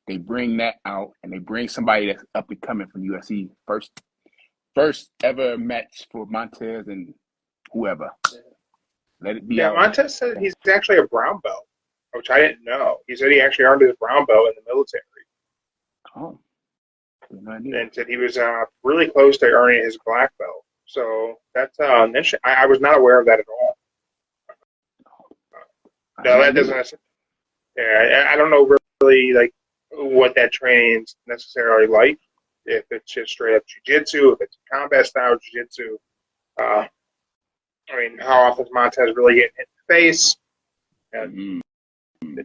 Speaker 1: They bring that out and they bring somebody that's up and coming from UFC. First ever match for Montez and whoever. Let it be.
Speaker 2: Yeah,
Speaker 1: out.
Speaker 2: Montez said he's actually a brown belt, which I didn't know. He said he actually earned his brown belt in the military.
Speaker 1: Oh, no idea.
Speaker 2: And said he was really close to earning his black belt. So that's interesting. I was not aware of that at all. No, that doesn't. Yeah, I don't know really like what that training's necessarily like. If it's just straight up jiu-jitsu, if it's combat style jiu-jitsu. I mean, how often is Montez really getting hit in the face?
Speaker 1: Mm-hmm.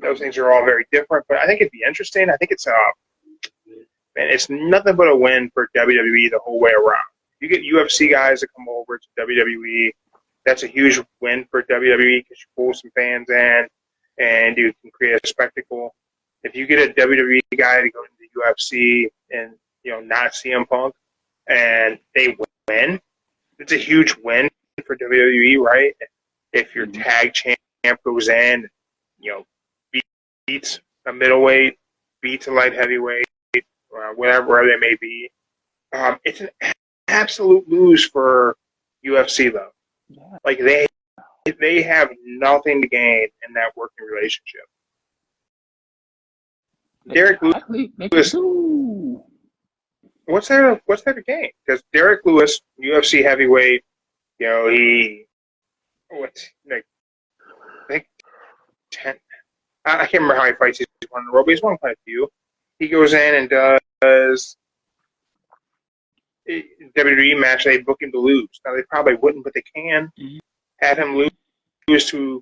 Speaker 2: Those things are all very different, but I think it'd be interesting. I think it's nothing but a win for WWE the whole way around. You get UFC guys to come over to WWE. That's a huge win for WWE because you pull some fans in and you can create a spectacle. If you get a WWE guy to go into the UFC and not CM Punk and they win, it's a huge win for WWE, right? If your tag champ goes in, beats a middleweight, beats a light heavyweight, wherever they may be, it's an absolute lose for UFC though.
Speaker 1: Yeah.
Speaker 2: Like they have nothing to gain in that working relationship. Derek Lewis, what's there to gain? Because Derek Lewis, UFC heavyweight, I think 10. I can't remember how many fights he's won in a row, but he's won quite a few. He goes in and does a WWE match. They book him to lose. Now they probably wouldn't, but they can have him lose to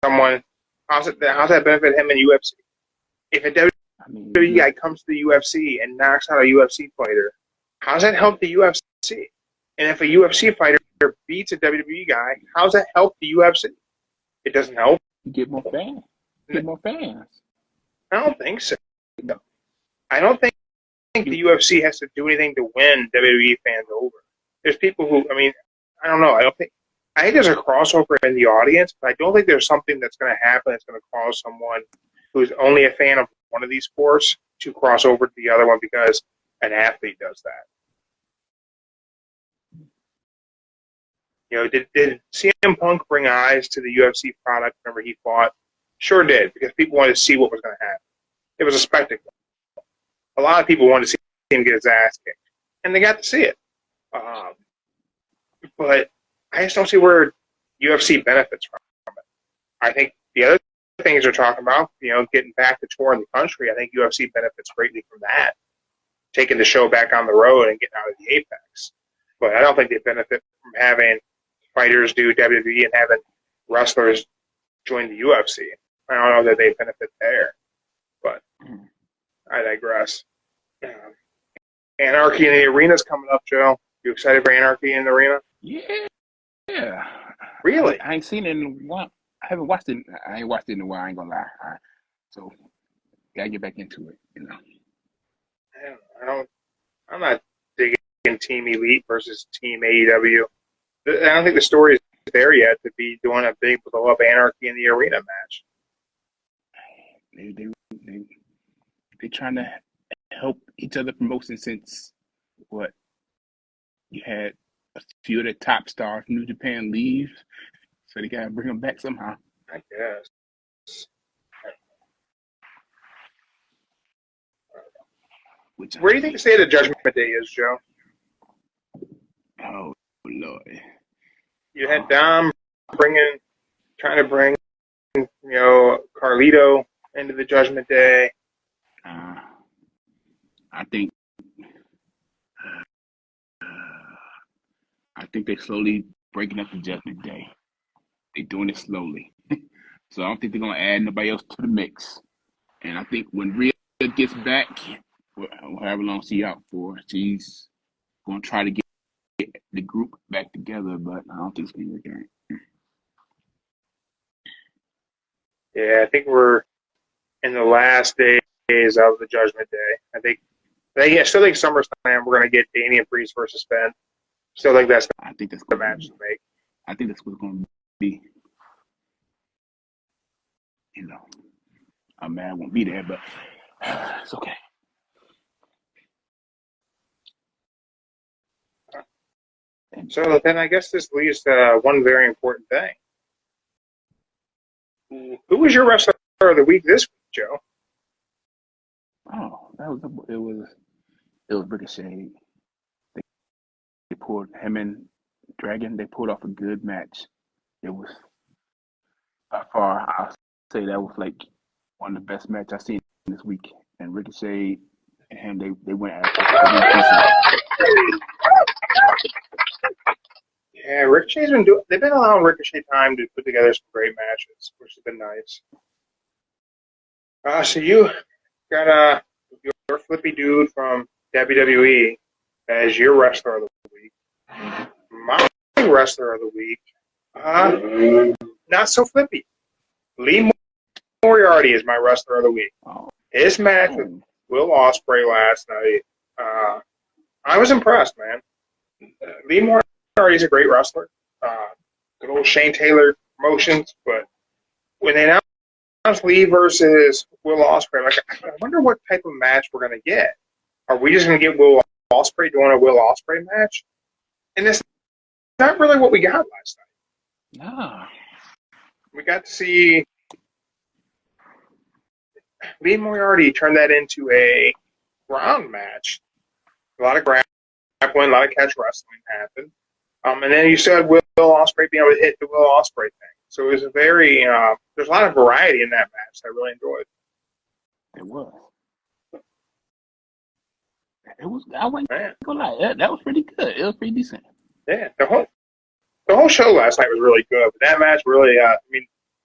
Speaker 2: someone. How's that benefit him in UFC? If a WWE guy comes to the UFC and knocks out a UFC fighter, how does that help the UFC? And if a UFC fighter beats a WWE guy, how does that help the UFC? It doesn't help.
Speaker 1: You get more fans.
Speaker 2: I don't think so. I don't think the UFC has to do anything to win WWE fans over. There's people who, I don't know. I think there's a crossover in the audience, but I don't think there's something that's going to happen that's going to cause someone who's only a fan of one of these sports to cross over to the other one because an athlete does that. Did CM Punk bring eyes to the UFC product whenever he fought? Sure did, because people wanted to see what was going to happen. It was a spectacle. A lot of people wanted to see him get his ass kicked, and they got to see it. But I just don't see where UFC benefits from it. I think the other things they're talking about, getting back to touring the country, I think UFC benefits greatly from that, taking the show back on the road and getting out of the apex. But I don't think they benefit from having fighters do WWE and having wrestlers join the UFC. I don't know that they benefit there, but I digress. Anarchy in the Arena's coming up, Joe. You excited for Anarchy in the Arena?
Speaker 1: Yeah.
Speaker 2: Really?
Speaker 1: I ain't seen it in a while. I haven't watched it. I ain't watched it in a while. I ain't gonna lie. So gotta get back into it.
Speaker 2: I'm not digging Team Elite versus Team AEW. I don't think the story is there yet to be doing a big blow up Anarchy in the Arena match.
Speaker 1: They trying to help each other promotion since what you had a few of the top stars from New Japan leave, so they gotta bring them back somehow.
Speaker 2: I guess. Where do you think the state of Judgment Day is, Joe?
Speaker 1: Oh Lord!
Speaker 2: You had Dom trying to bring Carlito into the Judgment Day.
Speaker 1: I think they're slowly breaking up the Judgment Day. They're doing it slowly, so I don't think they're gonna add nobody else to the mix. And I think when Rhea gets back, however long she's out for, she's gonna try to get the group back together, but I don't think it's gonna work out.
Speaker 2: Yeah, I think we're in the last days of the Judgment Day. I still think SummerSlam we're gonna get Damian Priest versus Ben. Still think that's the match to make.
Speaker 1: I think that's what's gonna be. I'm mad I won't be there, but it's okay.
Speaker 2: So then I guess this leads to one very important thing. Who was your wrestler of the week this week, Joe?
Speaker 1: Oh, it was Ricochet. They pulled him and Dragon. They pulled off a good match. It was by far, I'll say that was like one of the best matches I've seen this week. And Ricochet and him, they went at it.
Speaker 2: Yeah, Rick They've been allowing Ricochet time to put together some great matches, which has been nice. So you got your flippy dude from WWE as your wrestler of the week. My wrestler of the week, not so flippy. Lee Moriarty is my wrestler of the week. His match with Will Ospreay last night, I was impressed, man. Lee Moriarty is a great wrestler. Good old Shane Taylor promotions, but when they announced Lee versus Will Ospreay, I wonder what type of match we're going to get. Are we just going to get Will Ospreay doing a Will Ospreay match? And it's not really what we got last night.
Speaker 1: No.
Speaker 2: We got to see Lee Moriarty turn that into a ground match. A lot of grappling, a lot of catch wrestling happened. And then you said Will Ospreay being able to hit the Will Ospreay thing. So it was a very, there's a lot of variety in that match I really enjoyed.
Speaker 1: It was. I wasn't going to lie. That was pretty good. It was pretty decent.
Speaker 2: Yeah. The whole show last night was really good. But that match really,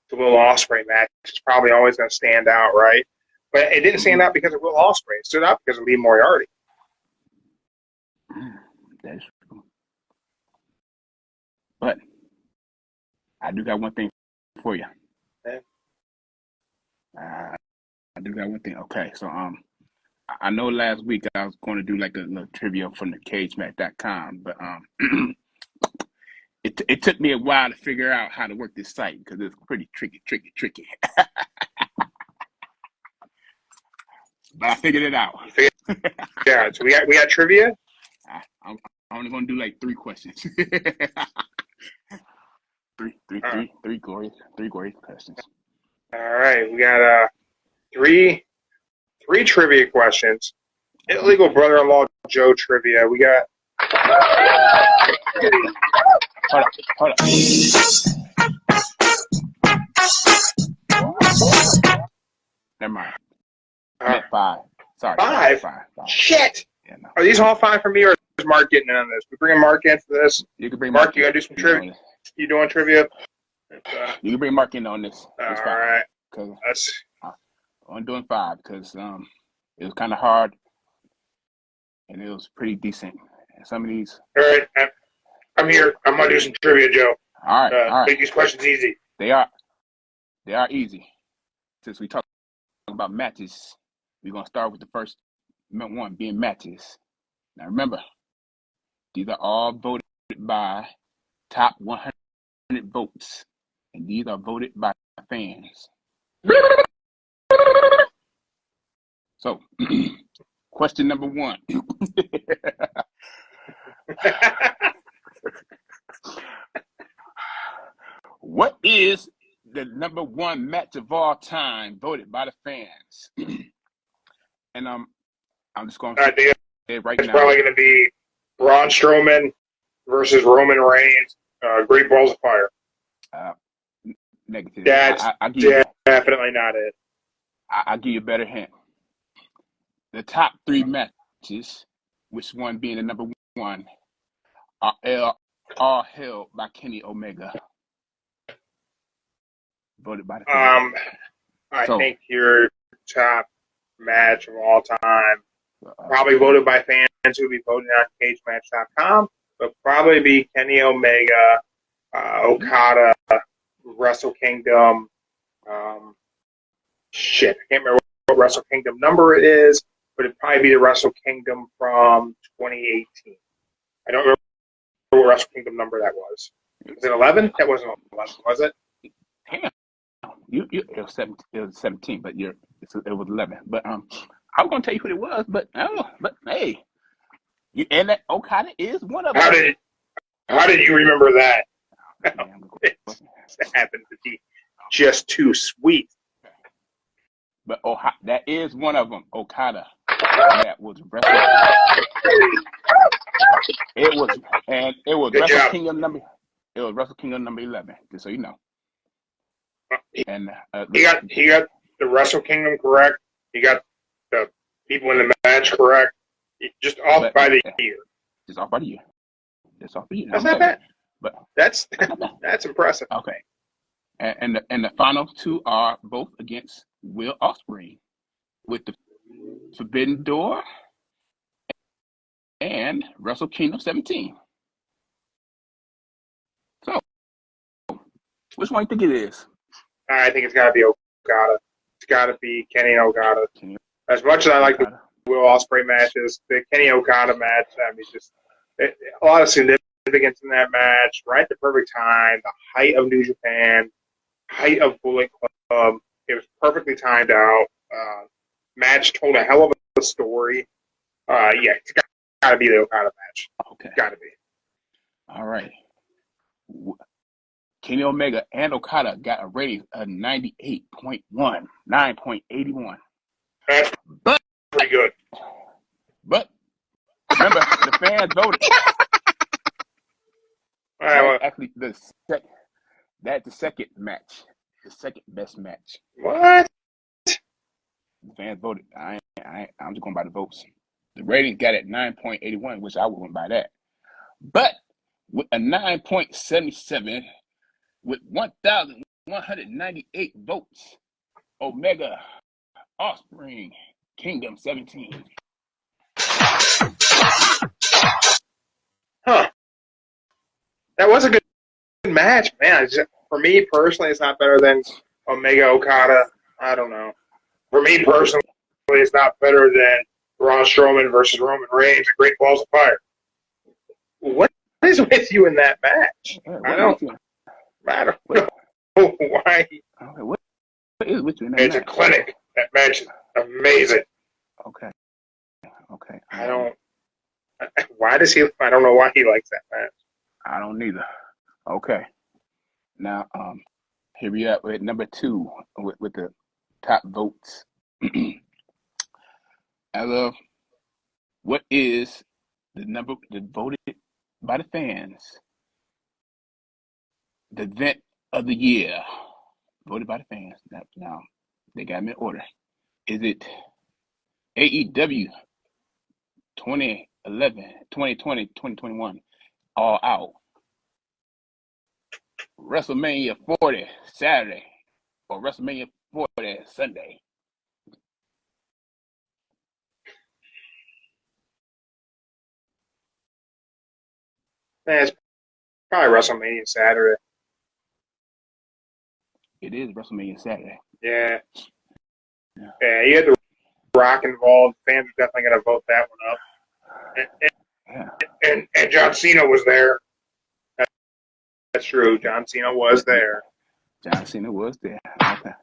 Speaker 2: the Will Ospreay match is probably always going to stand out, right? But it didn't stand out because of Will Ospreay. It stood out because of Lee Moriarty.
Speaker 1: That's true. But I do got one thing for you.
Speaker 2: Yeah.
Speaker 1: I do got one thing. Okay, so I know last week I was going to do like a little trivia from the cagematch.com, but it took me a while to figure out how to work this site because it's pretty tricky. But I figured it out.
Speaker 2: Yeah, so we got trivia.
Speaker 1: I'm only gonna do like 3 questions. three glorious questions.
Speaker 2: All right, we got three trivia questions. Illegal brother-in-law Joe trivia. We got.
Speaker 1: Hold up. Never mind. 5. Sorry.
Speaker 2: 5?
Speaker 1: 5.
Speaker 2: Shit.
Speaker 1: Yeah, no.
Speaker 2: Are these all 5 for me, or is Mark getting in on this? We bringing Mark in for this.
Speaker 1: You can bring
Speaker 2: Mark. You gotta do some trivia. You doing trivia?
Speaker 1: You can bring Mark in on this.
Speaker 2: All right.
Speaker 1: Because I'm doing 5 because it was kind of hard and it was pretty decent. And some of these.
Speaker 2: All right. I'm here. I'm gonna do some trivia, Joe.
Speaker 1: All right.
Speaker 2: Make these questions easy.
Speaker 1: They are easy. Since we talk about matches, we're gonna start with the first one being matches. Now remember, these are all voted by top 100 votes, and these are voted by fans. So, question number 1. What is the number 1 match of all time voted by the fans? And I'm just going to say it right now.
Speaker 2: It's probably going to be Braun Strowman versus Roman Reigns. Great Balls of Fire.
Speaker 1: Negative.
Speaker 2: That's definitely not it.
Speaker 1: I'll give you a better hint. The top 3 matches, which one being the number 1, are held by Kenny Omega. Voted by the fans.
Speaker 2: I think your top match of all time, probably voted by fans who will be voting on cagematch.com, but probably be Kenny Omega, Okada, Wrestle Kingdom. I can't remember what Wrestle Kingdom number it is, but it'd probably be the Wrestle Kingdom from 2018. I don't remember what Wrestle Kingdom number that was. Was it 11? That wasn't 11, was it?
Speaker 1: Damn. It was 17, but it was 11. But I was gonna tell you who it was, but hey, and that Okada is one of them.
Speaker 2: How did you remember that? It happened to be just too sweet.
Speaker 1: But that is one of them, Okada. That was wrestling. It was Wrestle Kingdom number. It was Wrestle Kingdom number 11. Just so you know. And
Speaker 2: he got the Wrestle Kingdom correct. He got the people in the match correct. Just off by the year.
Speaker 1: Just off by the year.
Speaker 2: That's not bad.
Speaker 1: But
Speaker 2: That's impressive.
Speaker 1: okay. And the final two are both against Will Ospreay with the Forbidden Door and Wrestle Kingdom 17. So, which one do you think it is?
Speaker 2: I think it's got to be Okada. It's got to be Kenny Okada. As much as I like the Will Ospreay matches, the Kenny Okada match, I mean, just a lot of significance in that match. Right at the perfect time, the height of New Japan, height of Bullet Club. It was perfectly timed out. Match told a hell of a story. Yeah, it's got to be the Okada match.
Speaker 1: Okay.
Speaker 2: Got to be.
Speaker 1: All right. Kenny Omega and Okada got a rating of 98.1, 9.81.
Speaker 2: That's pretty good.
Speaker 1: But remember, the fans voted.
Speaker 2: All right, well,
Speaker 1: Actually, that's the second match, the second best match.
Speaker 2: what?
Speaker 1: The fans voted. I'm just going by the votes. The rating got at 9.81, which I wouldn't by that. But with a 9.77, with 1,198 votes, Omega Offspring Kingdom 17.
Speaker 2: Huh. That was a good match, man. For me personally, it's not better than Omega Okada. I don't know. For me personally, it's not better than Braun Strowman versus Roman Reigns at Great Balls of Fire. What is with you in that match? I don't know why.
Speaker 1: What is with you in that
Speaker 2: It's
Speaker 1: match?
Speaker 2: a clinic. That match is amazing.
Speaker 1: Okay.
Speaker 2: Why does he? I don't know why he likes that match.
Speaker 1: I don't neither. Okay. Now, here we are at number 2 with the top votes. As of what is the number that voted by the fans? The event of the year, voted by the fans. Now they got them in order. Is it AEW 2011, 2020, 2021, All Out? WrestleMania 40 Saturday or WrestleMania 40 Sunday?
Speaker 2: Man, it's probably WrestleMania Saturday.
Speaker 1: It is WrestleMania Saturday.
Speaker 2: Yeah, you had the Rock involved. Fans are definitely going to vote that one up. And John Cena was there. That's true. John Cena was there.
Speaker 1: John Cena was there. Okay.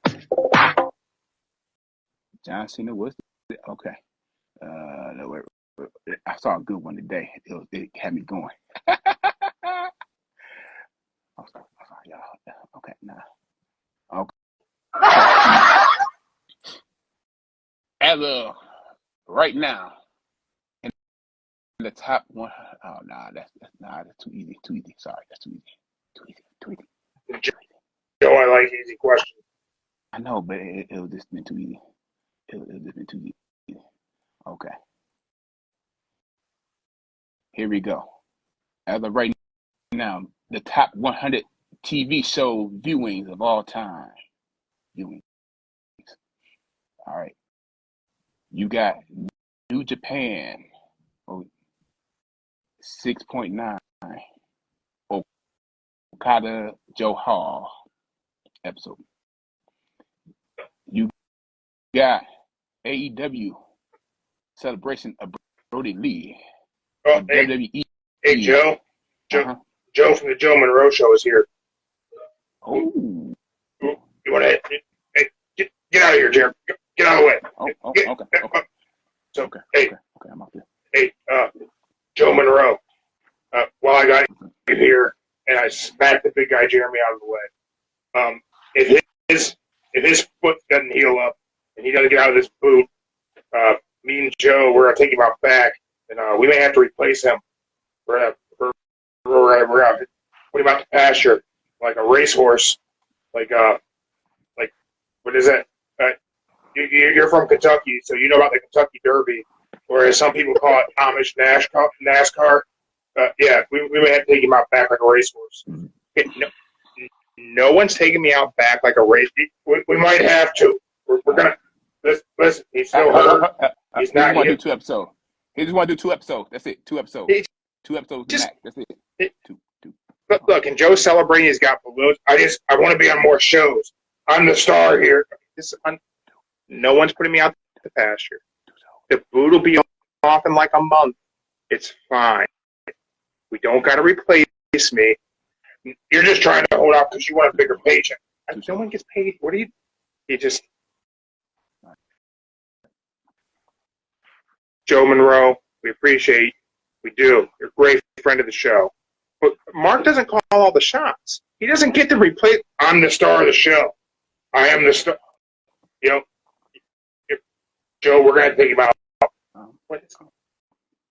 Speaker 1: John Cena was there. Okay. No, wait. I saw a good one today. It had me going. I'm sorry, y'all. Okay, nah. Okay. As of right now, in the top one, oh nah, that's too easy. Sorry, that's too easy.
Speaker 2: Joe, I like easy questions.
Speaker 1: I know, but it was just been too easy. It was just been too easy. Okay. Here we go. As of right now, the top 100 TV show viewings of all time. All right. You got New Japan, 6.9. Okada Joe Hall episode. You got AEW Celebration of Brody Lee.
Speaker 2: Oh,
Speaker 1: WWE.
Speaker 2: Hey, Joe.
Speaker 1: Uh-huh.
Speaker 2: Joe from the Joe Monroe Show is here.
Speaker 1: Oh.
Speaker 2: You want to? Hey, get out of here, Jeremy. Get out of the way.
Speaker 1: Okay.
Speaker 2: So,
Speaker 1: okay, I'm out there.
Speaker 2: Hey, Joe Monroe. While I got you here, and I smacked the big guy Jeremy out of the way. If his foot doesn't heal up and he doesn't get out of this boot, me and Joe, we're gonna take him out back, and we may have to replace him. We're gonna put him out to pasture like a racehorse, like what is that? You're from Kentucky, so you know about the Kentucky Derby, whereas some people call it Amish NASCAR. Yeah, we may have to take him out back like a racehorse. No one's taking me out back like a race. We might have to. We're gonna listen. He's still hurt. He's not.
Speaker 1: He want to do 2 episodes. He just want to do 2 episodes. That's it. 2 episodes. 2 episodes
Speaker 2: Just,
Speaker 1: max. That's it. Two.
Speaker 2: Look, and Joe's celebrating. He's got balloons. I want to be on more shows. I'm the star here. No one's putting me out to pasture. The boot will be off in like a month. It's fine. We don't got to replace me. You're just trying to hold out because you want a bigger paycheck. No one gets paid. What do you? You just. Joe Monroe, we appreciate you. We do. You're a great friend of the show. But Mark doesn't call all the shots. He doesn't get to replace. I'm the star of the show. I am the star. You know, Joe, we're going to take him out.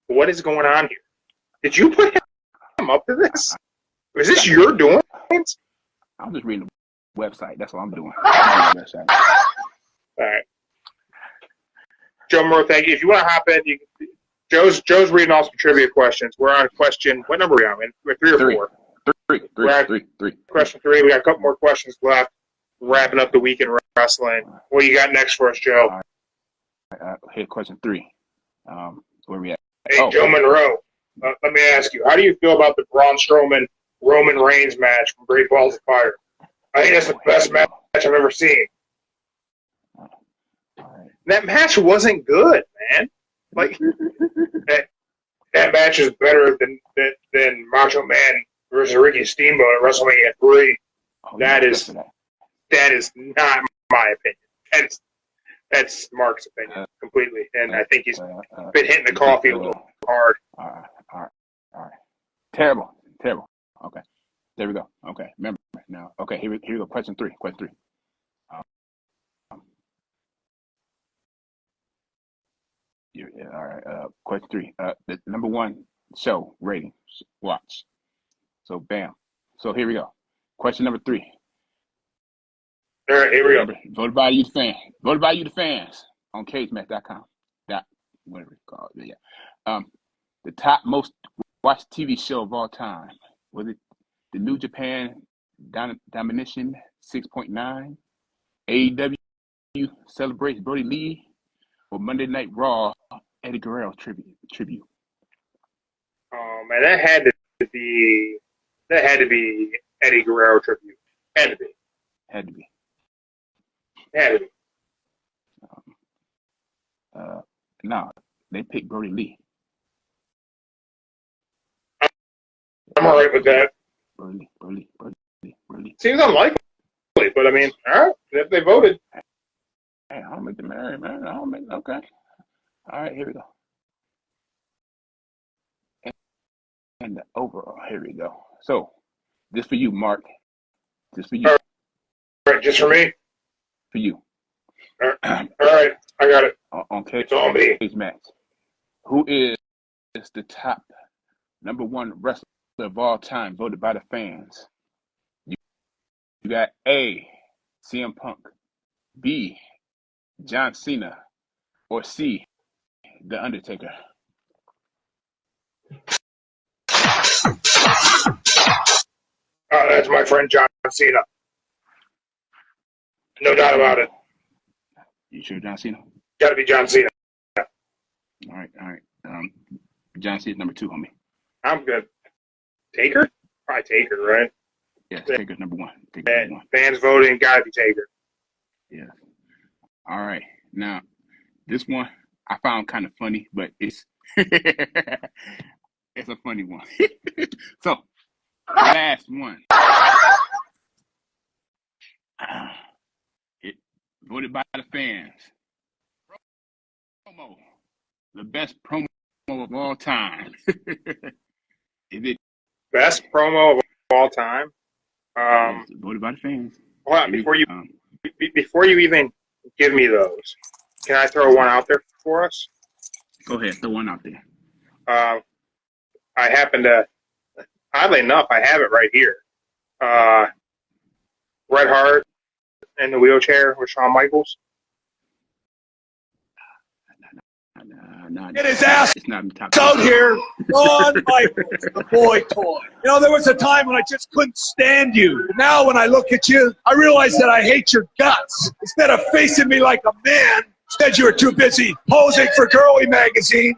Speaker 2: What is going on here? Did you put him up to this? Is this your doing?
Speaker 1: I'm just reading the website. That's what I'm doing. All
Speaker 2: right. Joe Monroe, thank you. If you want to hop in, Joe's reading all some trivia questions. We're on question. What number are we on? We're 3 or 4?
Speaker 1: Three.
Speaker 2: Question 3. We got a couple more questions left. Wrapping up the week in wrestling. What do you got next for us, Joe?
Speaker 1: Here, question 3. Where we at?
Speaker 2: Hey, Joe Monroe. Let me ask you, how do you feel about the Braun Strowman Roman Reigns match from Great Balls of Fire? I think that's the best match I've ever seen. That match wasn't good, man. Like that match is better than Macho Man versus Ricky Steamboat at WrestleMania 3. That is not my opinion. That's Mark's opinion completely, and I think he's been hitting the coffee a little hard.
Speaker 1: All right. Terrible. Okay, there we go. Okay, remember now. Okay, here we go. Question 3. All right. Question 3. The number 1 show rating watch. So bam. So here we go. Question number 3.
Speaker 2: All right, here we go.
Speaker 1: Voted by you, the fans on cagematch.com. Whatever it's called. Yeah. The top most watched TV show of all time, was it the New Japan Domination 6.9, AEW celebrates Brody Lee, or Monday Night Raw Eddie Guerrero tribute?
Speaker 2: Oh man, that had to be Eddie Guerrero tribute. Had to be.
Speaker 1: No, they picked Brody Lee.
Speaker 2: I'm all right with that.
Speaker 1: Brody Lee.
Speaker 2: Seems unlikely, but I mean, all right, if they voted.
Speaker 1: Hey, I'll make the marry, man. Okay. All right, here we go. And the overall, here we go. So, this for you, Mark. Just for you.
Speaker 2: All right, just for me?
Speaker 1: For you.
Speaker 2: All right, I got it.
Speaker 1: On
Speaker 2: it's on me.
Speaker 1: Cage Match. Who is the top number 1 wrestler of all time voted by the fans? You got A, CM Punk, B, John Cena, or C, The Undertaker?
Speaker 2: That's my friend John Cena. No doubt about it.
Speaker 1: You sure John Cena?
Speaker 2: Got to be John Cena.
Speaker 1: All right. John Cena's number 2, homie.
Speaker 2: I'm good. Taker? Probably Taker, right?
Speaker 1: Yeah, Taker's number 1.
Speaker 2: Fans voting, got to be Taker.
Speaker 1: Yeah. All right. Now, this one I found kind of funny, but it's it's a funny one. So, last one. It voted by the fans. Promo. The best promo of all time. Is it
Speaker 2: best promo of all time?
Speaker 1: Voted by the fans.
Speaker 2: Hold on, before you even give me those, can I throw one out there for us?
Speaker 1: Go ahead, throw one out there.
Speaker 2: I happen to, oddly enough, I have it right here. Bret Hart in the wheelchair with Shawn Michaels.
Speaker 1: Nah,
Speaker 6: Get his ass
Speaker 1: it's not top
Speaker 6: out here. Shawn Michaels, the boy toy. You know, there was a time when I just couldn't stand you. Now when I look at you, I realize that I hate your guts. Instead of facing me like a man, instead you were too busy posing for girly magazines,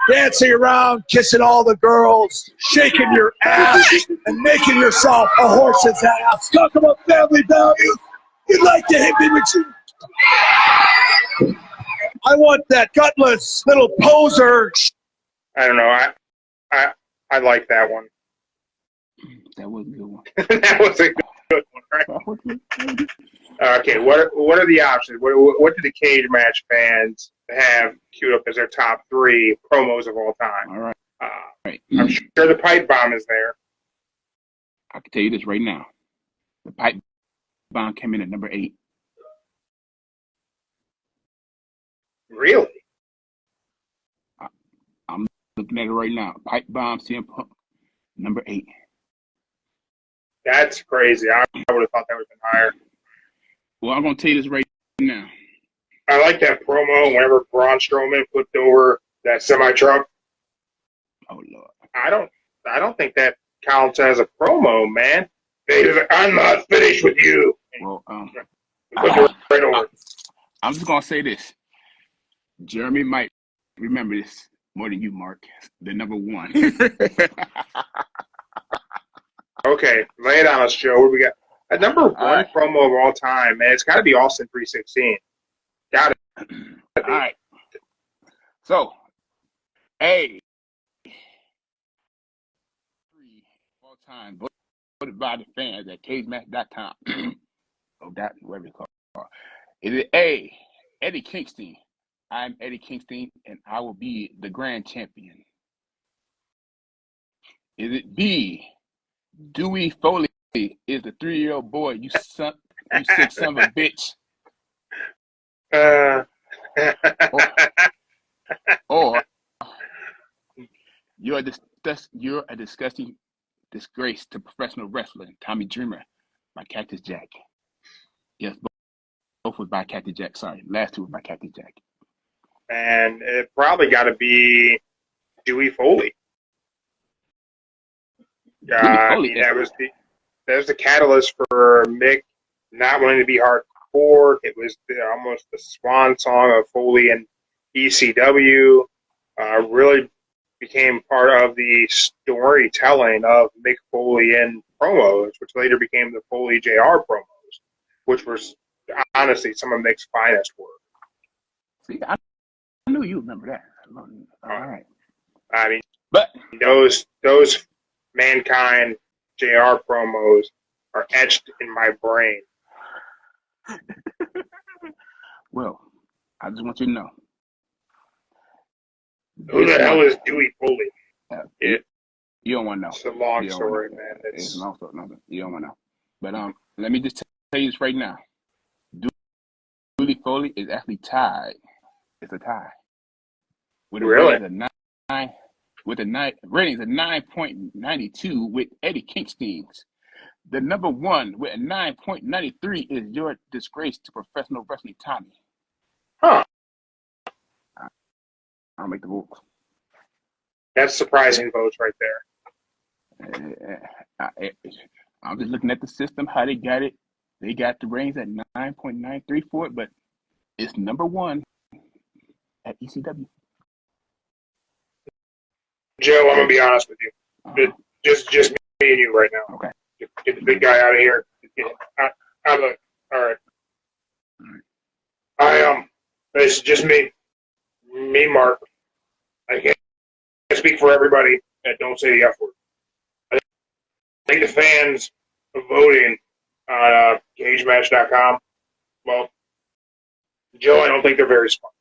Speaker 6: dancing around, kissing all the girls, shaking your ass, and making yourself a horse's ass. Talk about family values. You'd like to hit me with you. I want that gutless little poser.
Speaker 2: I don't know. I like that one.
Speaker 1: That was a good one.
Speaker 2: That was a good one, right? Okay, what are the options? What do the cage match fans have queued up as their top 3 promos of all time?
Speaker 1: All right.
Speaker 2: I'm sure the pipe bomb is there.
Speaker 1: I can tell you this right now. The pipe bomb came in at number 8.
Speaker 2: Really?
Speaker 1: I'm looking at it right now. Pipe bomb, CM Punk, number 8.
Speaker 2: That's crazy. I would have thought that would have been higher.
Speaker 1: Well, I'm going to tell you this right now.
Speaker 2: I like that promo whenever Braun Strowman flipped over that semi-truck.
Speaker 1: Oh, Lord.
Speaker 2: I don't think that counts as a promo, man. I'm not finished with you.
Speaker 1: Well,
Speaker 2: Right over.
Speaker 1: I'm just going to say this. Jeremy might remember this more than you, Mark. The number 1.
Speaker 2: Okay, lay it on us, Joe. What do we got? A number 1 promo of all time, man. It's got to be Austin 316. Got it.
Speaker 1: All right. So, A. All time voted by the fans at cagematch.com. Whatever it's called. Is it A. Eddie Kingston? I'm Eddie Kingston, and I will be the grand champion. Is it B. Dewey Foley is the 3-year-old boy, you sick son of a bitch? Or you're a disgusting disgrace to professional wrestling, Tommy Dreamer by Cactus Jack. Yes, both was by Cactus Jack. Sorry, last 2 were by Cactus Jack.
Speaker 2: And it probably got to be Dewey Foley. I mean, that was the catalyst for Mick not wanting to be hardcore. It was almost the swan song of Foley and ECW. Really became part of the storytelling of Mick Foley in promos, which later became the Foley JR promos, which was honestly some of Mick's finest work.
Speaker 1: See, I knew you remember that. All right.
Speaker 2: I mean,
Speaker 1: but
Speaker 2: those Mankind JR promos are etched in my brain.
Speaker 1: Well, I just want you to know.
Speaker 2: Who the hell is Dewey Foley?
Speaker 1: You don't want to know.
Speaker 2: It's a long story, man.
Speaker 1: It's a long story. No, you don't want to know. But let me just tell you this right now. Dewey Foley is actually tied. It's a tie. With a ratings of 9.92 with Eddie Kingston's. The number 1 with a 9.93 is your disgrace to professional wrestling, Tommy.
Speaker 2: Huh.
Speaker 1: I'll make the votes.
Speaker 2: That's surprising votes right there.
Speaker 1: I'm just looking at the system, how they got it. They got the ratings at 9.93 for it, but it's number 1 at ECW.
Speaker 2: Joe, I'm gonna be honest with you. Just me and you right now.
Speaker 1: Okay.
Speaker 2: Get the big guy out of here. All right. It's just me, Mark. I can't speak for everybody that don't say the F word. I think the fans voting on cagematch.com. Well, Joe, I don't think they're very smart.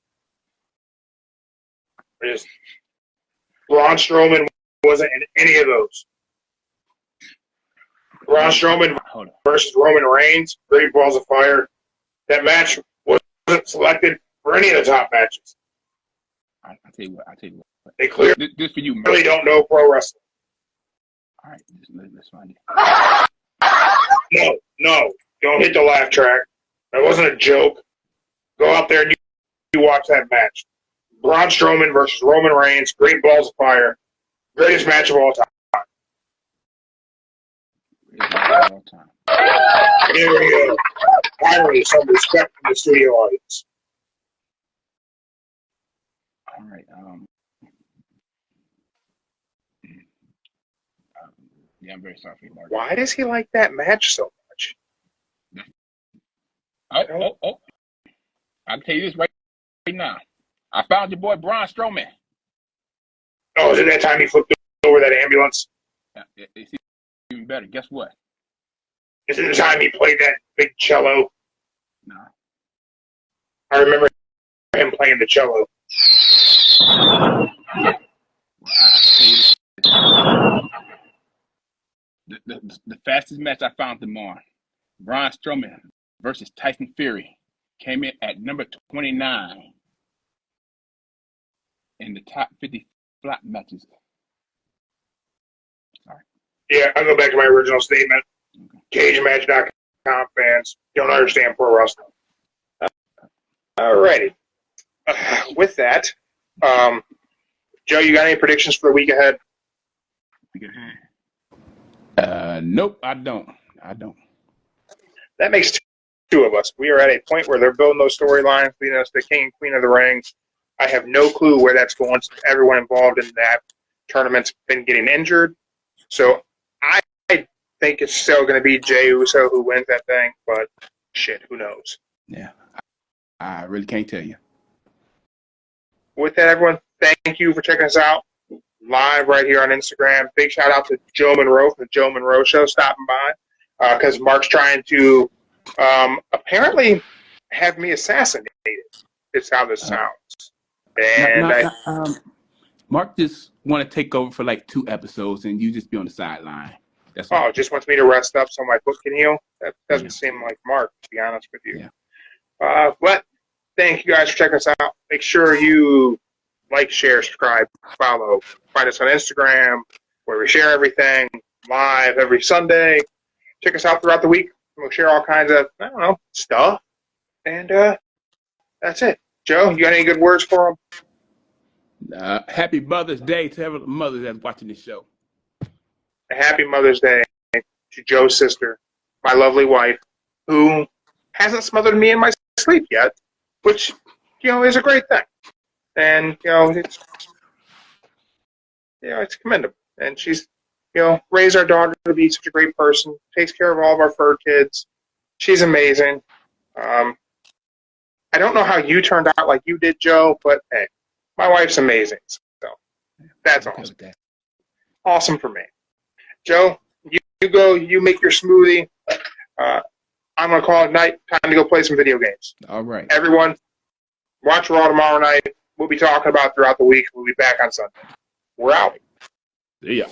Speaker 2: Braun Strowman wasn't in any of those. Braun Strowman versus Roman Reigns, Great Balls of Fire. That match wasn't selected for any of the top matches.
Speaker 1: I'll tell you what.
Speaker 2: They clearly
Speaker 1: this for you, man.
Speaker 2: Really don't know pro wrestling.
Speaker 1: All right, let's find it.
Speaker 2: No, don't hit the laugh track. That wasn't a joke. Go out there and you watch that match. Braun Strowman versus Roman Reigns. Great balls of fire. Greatest match of all time.
Speaker 1: All time.
Speaker 2: Here we go. Finally, some respect from the studio audience.
Speaker 1: All right. Yeah, I'm very sorry for you, Mark.
Speaker 2: Why does he like that match so much?
Speaker 1: Oh. I can tell you this right now. I found your boy Braun Strowman.
Speaker 2: Oh, is it that time he flipped over that ambulance?
Speaker 1: It's even better. Guess what?
Speaker 2: Is it the time he played that big cello?
Speaker 1: No.
Speaker 2: I remember him playing the cello.
Speaker 1: Well, I tell you this. The fastest match I found them on, Braun Strowman versus Tyson Fury, came in at number 29 in the top 50 flop matches. Sorry.
Speaker 2: Yeah, I'll go back to my original statement. CageMatch.com fans don't understand pro wrestling. Alrighty. With that, Joe, you got any predictions for the week ahead?
Speaker 1: Nope, I don't.
Speaker 2: That makes two of us. We are at a point where they're building those storylines, leading us to King and Queen of the Ring. I have no clue where that's going. Everyone involved in that tournament's been getting injured. So I think it's still going to be Jey Uso who wins that thing, but shit, who knows?
Speaker 1: Yeah, I really can't tell you.
Speaker 2: With that, everyone, thank you for checking us out live right here on Instagram. Big shout out to Joe Monroe from the Joe Monroe Show stopping by because Mark's trying to apparently have me assassinated. It's how this sounds. And
Speaker 1: Mark just want to take over for like 2 episodes, and you just be on the sideline. That's all.
Speaker 2: just wants me to rest up so my foot can heal. That doesn't seem like Mark, to be honest with you.
Speaker 1: Yeah.
Speaker 2: But thank you guys for checking us out. Make sure you like, share, subscribe, follow. Find us on Instagram, where we share everything live every Sunday. Check us out throughout the week. We'll share all kinds of, stuff. And that's it. Joe, you got any good words for them?
Speaker 1: Happy Mother's Day to every mother that's watching this show.
Speaker 2: A happy Mother's Day to Joe's sister, my lovely wife, who hasn't smothered me in my sleep yet, which, is a great thing. And, it's commendable. And she's, raised our daughter to be such a great person, takes care of all of our fur kids. She's amazing. I don't know how you turned out like you did, Joe, but hey, my wife's amazing. So that's awesome. Awesome for me. Joe, you go, you make your smoothie. I'm going to call it night. Time to go play some video games.
Speaker 1: All right.
Speaker 2: Everyone, watch Raw tomorrow night. We'll be talking about throughout the week. We'll be back on Sunday. We're out.
Speaker 1: See ya.